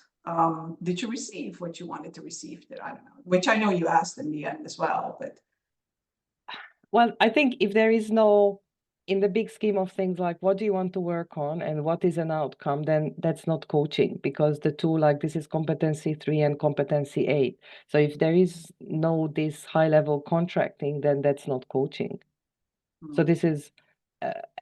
Did you receive what you wanted to receive? I don't know, which I know you asked in the end as well, but. Well, I think if there is no, in the big scheme of things, like what do you want to work on and what is an outcome, then that's not coaching, because the two, like this is competency 3 and competency 8. So if there is no this high level contracting, then that's not coaching. So this is,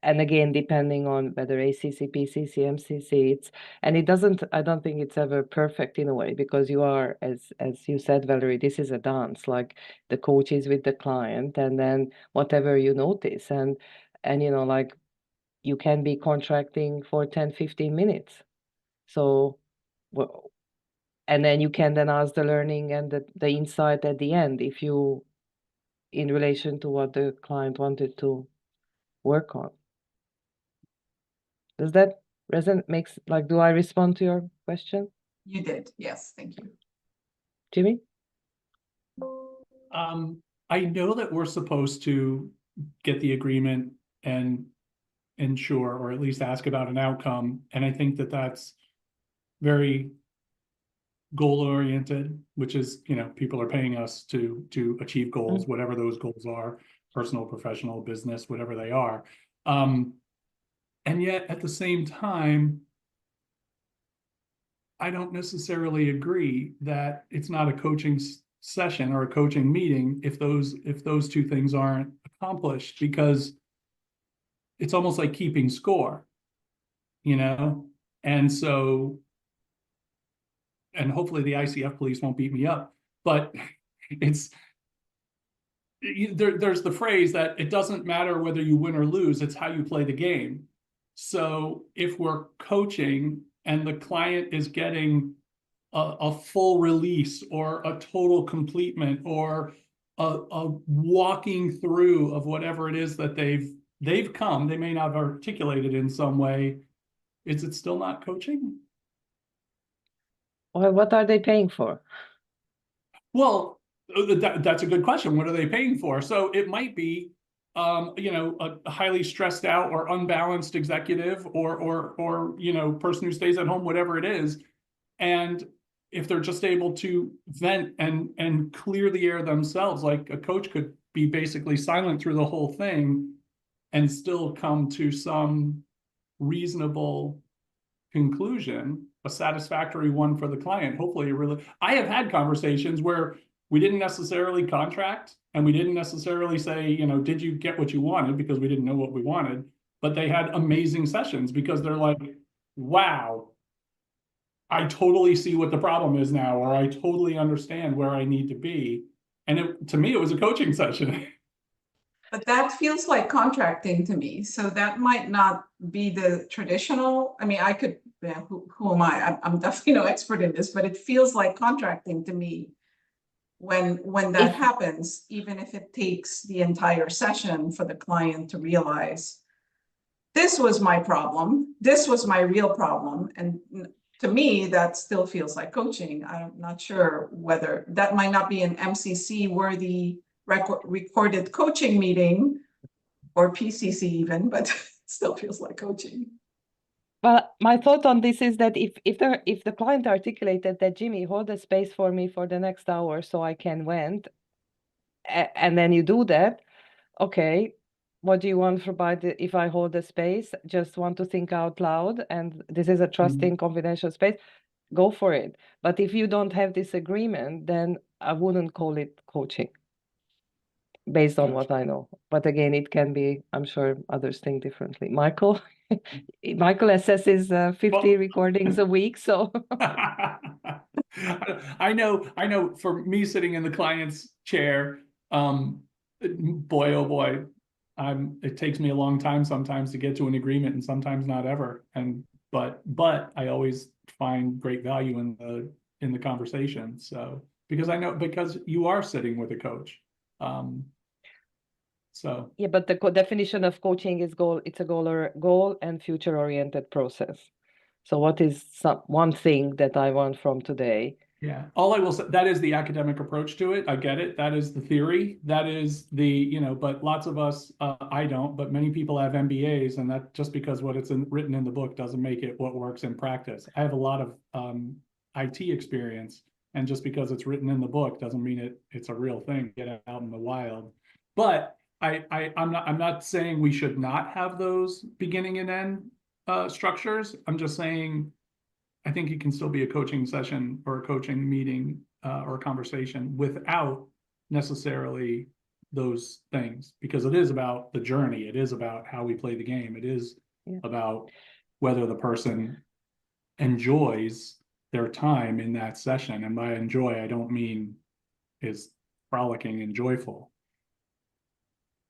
and again, depending on whether ACC, PCC, MCC, and it doesn't, I don't think it's ever perfect in a way, because you are, as you said, Valerie, this is a dance, like the coach is with the client, and then whatever you notice, and you know, like you can be contracting for 10, 15 minutes. So, well, and then you can then ask the learning and the insight at the end, if you, in relation to what the client wanted to work on. Does that resonate? Like, do I respond to your question? You did, yes, thank you. Jimmy? I know that we're supposed to get the agreement and ensure, or at least ask about an outcome. And I think that that's very goal-oriented, which is, you know, people are paying us to achieve goals, whatever those goals are, personal, professional, business, whatever they are. And yet at the same time, I don't necessarily agree that it's not a coaching session or a coaching meeting if those two things aren't accomplished, because it's almost like keeping score, you know? And so, and hopefully the ICF police won't beat me up, but it's, there's the phrase that it doesn't matter whether you win or lose, it's how you play the game. So if we're coaching and the client is getting a full release or a total completement or a walking through of whatever it is that they've come, they may not have articulated in some way, is it still not coaching? Or what are they paying for? Well, that's a good question. What are they paying for? So it might be, you know, a highly stressed out or unbalanced executive or you know, person who stays at home, whatever it is. And if they're just able to vent and clear the air themselves, like a coach could be basically silent through the whole thing and still come to some reasonable conclusion, a satisfactory one for the client. Hopefully, I have had conversations where we didn't necessarily contract and we didn't necessarily say, you know, did you get what you wanted, because we didn't know what we wanted, but they had amazing sessions because they're like, wow, I totally see what the problem is now, or I totally understand where I need to be. And to me, it was a coaching session. But that feels like contracting to me. So that might not be the traditional. I mean, I could, yeah, who am I? I'm definitely no expert in this, but it feels like contracting to me when that happens, even if it takes the entire session for the client to realize this was my problem, this was my real problem. And to me, that still feels like coaching. I'm not sure whether that might not be an MCC worthy recorded coaching meeting or PCC even, but it still feels like coaching. Well, my thought on this is that if the client articulated that, Jimmy, hold a space for me for the next hour so I can vent, and then you do that, okay, what do you want if I hold the space? Just want to think out loud, and this is a trusting, confidential space, go for it. But if you don't have this agreement, then I wouldn't call it coaching, based on what I know. But again, it can be, I'm sure others think differently. Michael? Michael assesses 50 recordings a week, so. I know for me sitting in the client's chair, boy, oh boy, it takes me a long time sometimes to get to an agreement, and sometimes not ever. But I always find great value in the conversation. So because you are sitting with a coach. So yeah, but the definition of coaching is goal. It's a goal and future oriented process. So what is one thing that I want from today? Yeah, all I will say, that is the academic approach to it. I get it. That is the theory. That is the, you know, but lots of us, I don't, but many people have MBAs, and that just because what it's written in the book doesn't make it what works in practice. I have a lot of IT experience, and just because it's written in the book doesn't mean it's a real thing. Get out in the wild. But I'm not saying we should not have those beginning and end structures. I'm just saying I think it can still be a coaching session or a coaching meeting or a conversation without necessarily those things, because it is about the journey. It is about how we play the game. It is about whether the person enjoys their time in that session. And by enjoy, I don't mean is frolicking and joyful.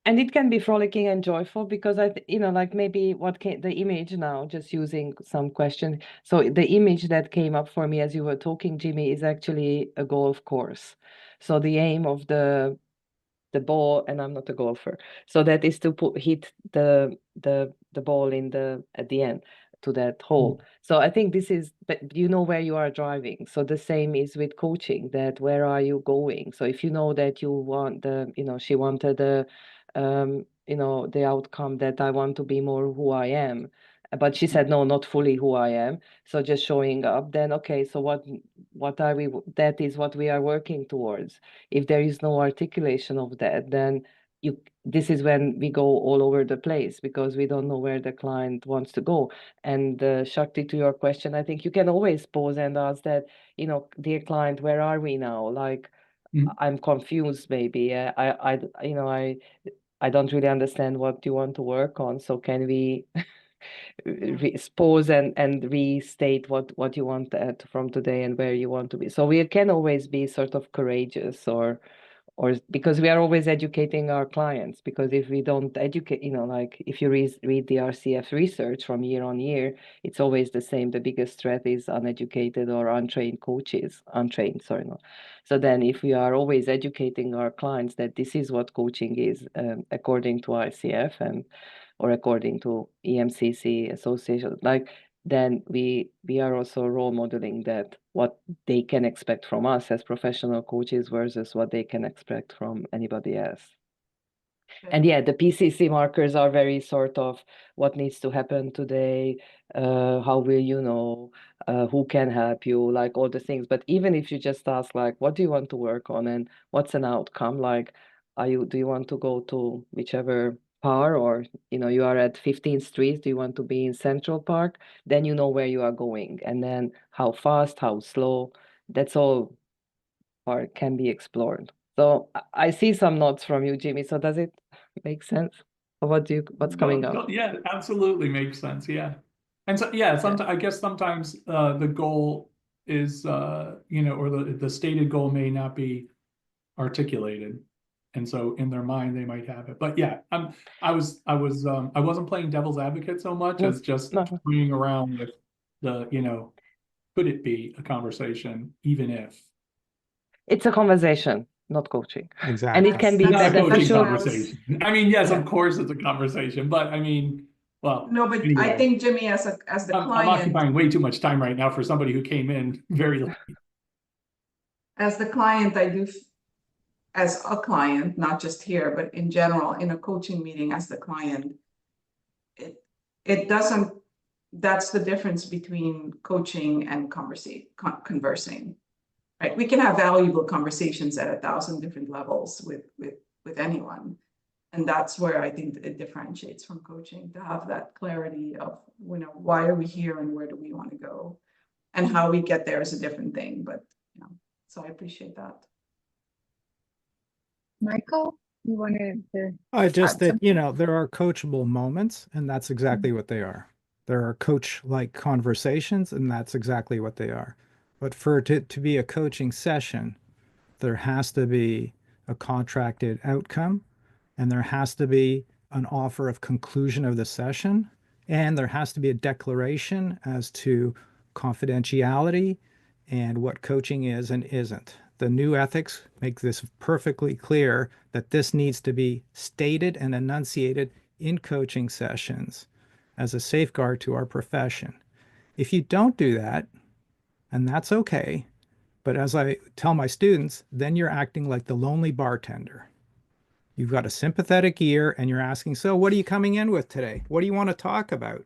And it can be frolicking and joyful, because like maybe the image now, just using some question. So the image that came up for me as you were talking, Jimmy, is actually a golf course. So the aim of the ball, and I'm not a golfer, so that is to hit the ball at the end to that hole. So I think this is, but you know where you are driving. So the same is with coaching, that where are you going? So if you know that you want she wanted the the outcome that I want to be more who I am, but she said no, not fully who I am, so just showing up, then okay, so what are we, that is what we are working towards. If there is no articulation of that, then this is when we go all over the place, because we don't know where the client wants to go. And Shakti, to your question, I think you can always pause and ask that, dear client, where are we now? Like, I'm confused, maybe. I don't really understand what you want to work on. So can we pause and restate what you want from today and where you want to be? So we can always be sort of courageous, or because we are always educating our clients. Because if we don't educate, like if you read the RCF research from year on year, it's always the same. The biggest threat is uneducated or untrained coaches. So then if we are always educating our clients that this is what coaching is, according to ICF or according to EMCC association, then we are also role modeling that what they can expect from us as professional coaches versus what they can expect from anybody else. And the PCC markers are very sort of what needs to happen today, how will you know, who can help you, like all the things. But even if you just ask, like, what do you want to work on and what's an outcome? Like, do you want to go to whichever par, or you are at 15th Street, do you want to be in Central Park? Then you know where you are going, and then how fast, how slow, that's all can be explored. So I see some nods from you, Jimmy. So does it make sense? Or what's coming up? Yeah, absolutely makes sense. Yeah. And so, sometimes I guess sometimes the goal is, or the stated goal may not be articulated. And so in their mind, they might have it. But yeah, I wasn't playing devil's advocate so much as just playing around with could it be a conversation, even if? It's a conversation, not coaching. Exactly. And it can be not a coaching beneficial. conversation. I mean, yes, of course it's a conversation, but I mean, well. No, but anyway, I think, Jimmy, as the client, I'm occupying way too much time right now for somebody who came in very late. As the client, I do, as a client, not just here, but in general, in a coaching meeting as the client, it doesn't, that's the difference between coaching and conversing, right? We can have valuable conversations at 1,000 different levels with anyone. And that's where I think it differentiates from coaching, to have that clarity of, why are we here and where do we want to go? And how we get there is a different thing, but, so I appreciate that. Michael, you wanted to just that, something? there are coachable moments, and that's exactly what they are. There are coach-like conversations, and that's exactly what they are. But for it to be a coaching session, there has to be a contracted outcome, and there has to be an offer of conclusion of the session, and there has to be a declaration as to confidentiality and what coaching is and isn't. The new ethics make this perfectly clear that this needs to be stated and enunciated in coaching sessions as a safeguard to our profession. If you don't do that, and that's okay, but as I tell my students, then you're acting like the lonely bartender. You've got a sympathetic ear and you're asking, so what are you coming in with today? What do you want to talk about?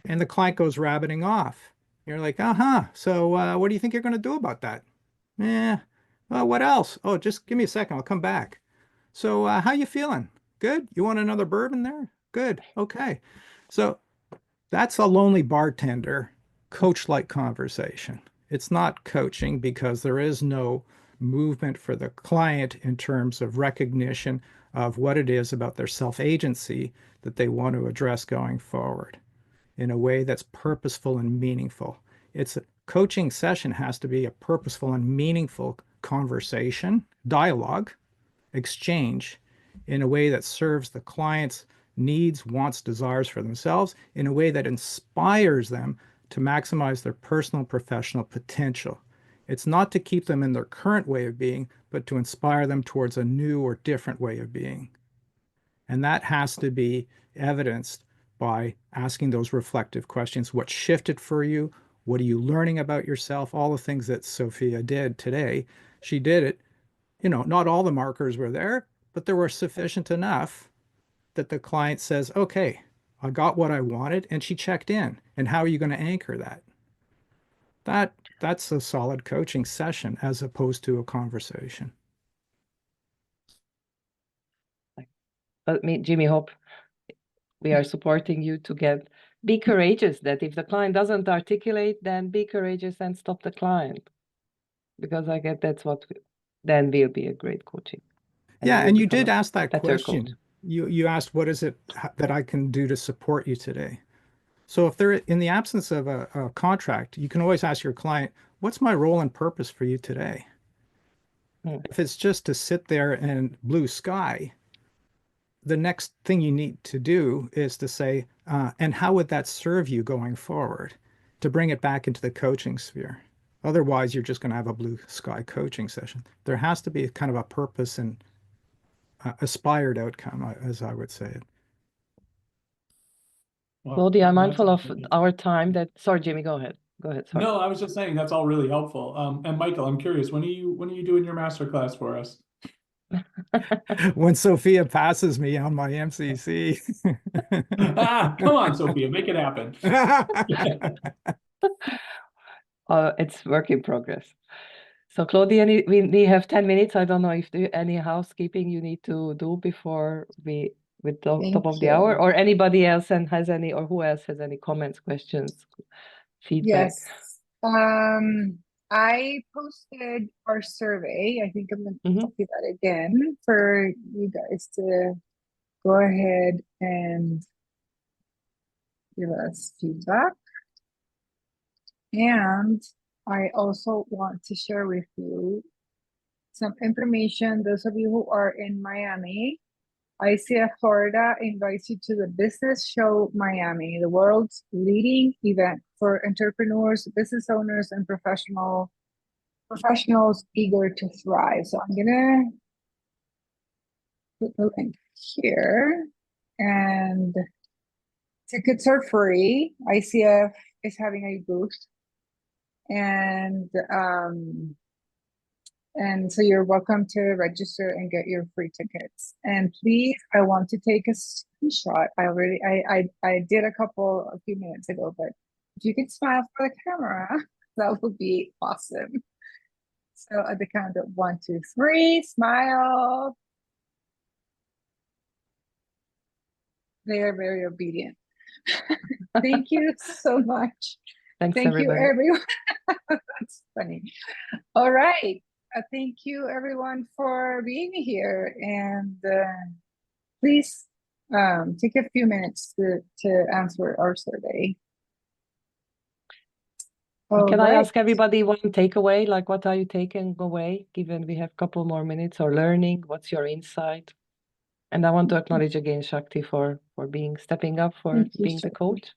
And the client goes rabbiting off. You're like, so what do you think you're going to do about that? Well, what else? Oh, just give me a second. I'll come back. So how you feeling? Good. You want another bourbon there? Good. Okay. So that's a lonely bartender, coach-like conversation. It's not coaching because there is no movement for the client in terms of recognition of what it is about their self-agency that they want to address going forward in a way that's purposeful and meaningful. It's a coaching session has to be a purposeful and meaningful conversation, dialogue, exchange in a way that serves the client's needs, wants, desires for themselves, in a way that inspires them to maximize their personal and professional potential. It's not to keep them in their current way of being, but to inspire them towards a new or different way of being. And that has to be evidenced by asking those reflective questions. What shifted for you? What are you learning about yourself? All the things that Zsofia did today. She did it. Not all the markers were there, but there were sufficient enough that the client says, okay, I got what I wanted, and she checked in. And how are you going to anchor that? That's a solid coaching session as opposed to a conversation. Jimmy, hope we are supporting you to be courageous, that if the client doesn't articulate, then be courageous and stop the client. Because I get that's what then will be a great coaching. Yeah, and you did ask that question. Coach. You asked, what is it that I can do to support you today? So if they're in the absence of a contract, you can always ask your client, what's my role and purpose for you today? If it's just to sit there and blue sky, the next thing you need to do is to say, and how would that serve you going forward, to bring it back into the coaching sphere? Otherwise, you're just going to have a blue sky coaching session. There has to be kind of a purpose and aspired outcome, as I would say it. Claudia, I'm mindful of our time. Sorry, Jimmy, go ahead. Go ahead. Sorry. No, I was just saying that's all really helpful. And Michael, I'm curious, when are you doing your masterclass for us? When Zsofia passes me on my MCC. Come on, Zsofia, make it happen. It's work in progress. So Claudia, we have 10 minutes. I don't know if there any housekeeping you need to do before with the top of the hour, or anybody else has any, or who else has any comments, questions, feedback? Yes. I posted our survey. I think I'm going to do that again for you guys to go ahead and give us feedback. And I also want to share with you some information. Those of you who are in Miami, ICF Florida invites you to the Business Show Miami, the world's leading event for entrepreneurs, business owners, and professionals eager to thrive. So I'm gonna put the link here, and tickets are free. ICF is having a booth, and so you're welcome to register and get your free tickets. And please, I want to take a screenshot. I did a few minutes ago, but if you could smile for the camera, that would be awesome. So at the count of 1, 2, 3, smile. They are very obedient. Thank you so much. Thank everybody. You, everyone. That's funny. All right. Thank you, everyone, for being here. And please take a few minutes to answer our survey. Can I ask everybody one takeaway? Like, what are you taking away, given we have a couple more minutes, or learning? What's your insight? And I want to acknowledge again Shakti for stepping up, for being the coach.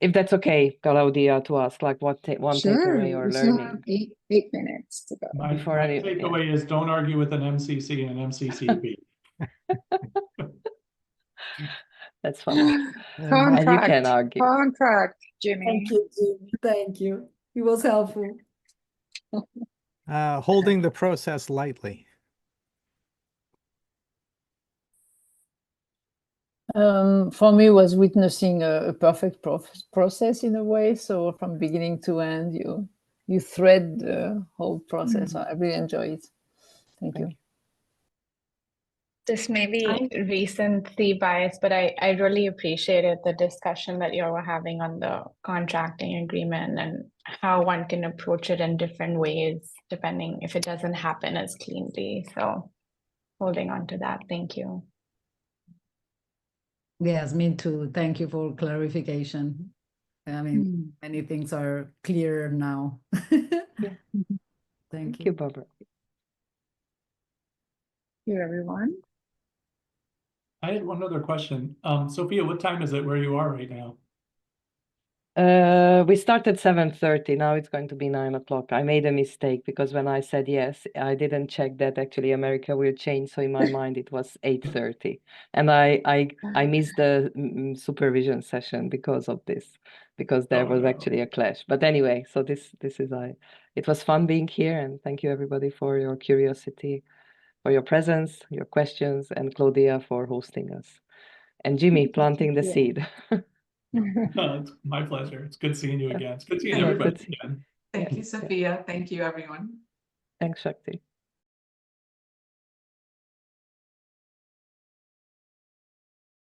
If that's okay, Claudia, to ask, like, one takeaway or learning. Sure, 8 minutes to go. My takeaway is don't argue with an MCC and MCCP. That's fine. Contract, you can argue. Contract, Jimmy. Thank you, Jimmy. Thank you. It was helpful. Holding the process lightly. For me, was witnessing a perfect process in a way. So from beginning to end, you thread the whole process. I really enjoy it. Thank you. This may be I- recency bias, but I really appreciated the discussion that you were having on the contracting agreement and how one can approach it in different ways, depending if it doesn't happen as cleanly. So holding on to that. Thank you. Yes, me too. Thank you for clarification. I mean, many things are clearer now. Yeah. Thank Thank you. you, Barbara. Thank you, everyone. I had one other question. Zsofia, what time is it where you are right now? We started 7:30. Now it's going to be 9 o'clock. I made a mistake because when I said yes, I didn't check that actually America will change. So in my mind, it was 8:30, and I missed the supervision session because of this, because there Oh, was no. actually a clash. But anyway, so this is it was fun being here, and thank you everybody for your curiosity, for your presence, your questions, and Claudia for hosting us, and Jimmy planting the Yeah. seed. It's my pleasure. It's good seeing you again. It's good seeing Yeah, everybody good. again. Thank Yeah, you, yeah. Sophia. Thank you, everyone. Thanks, Shakti.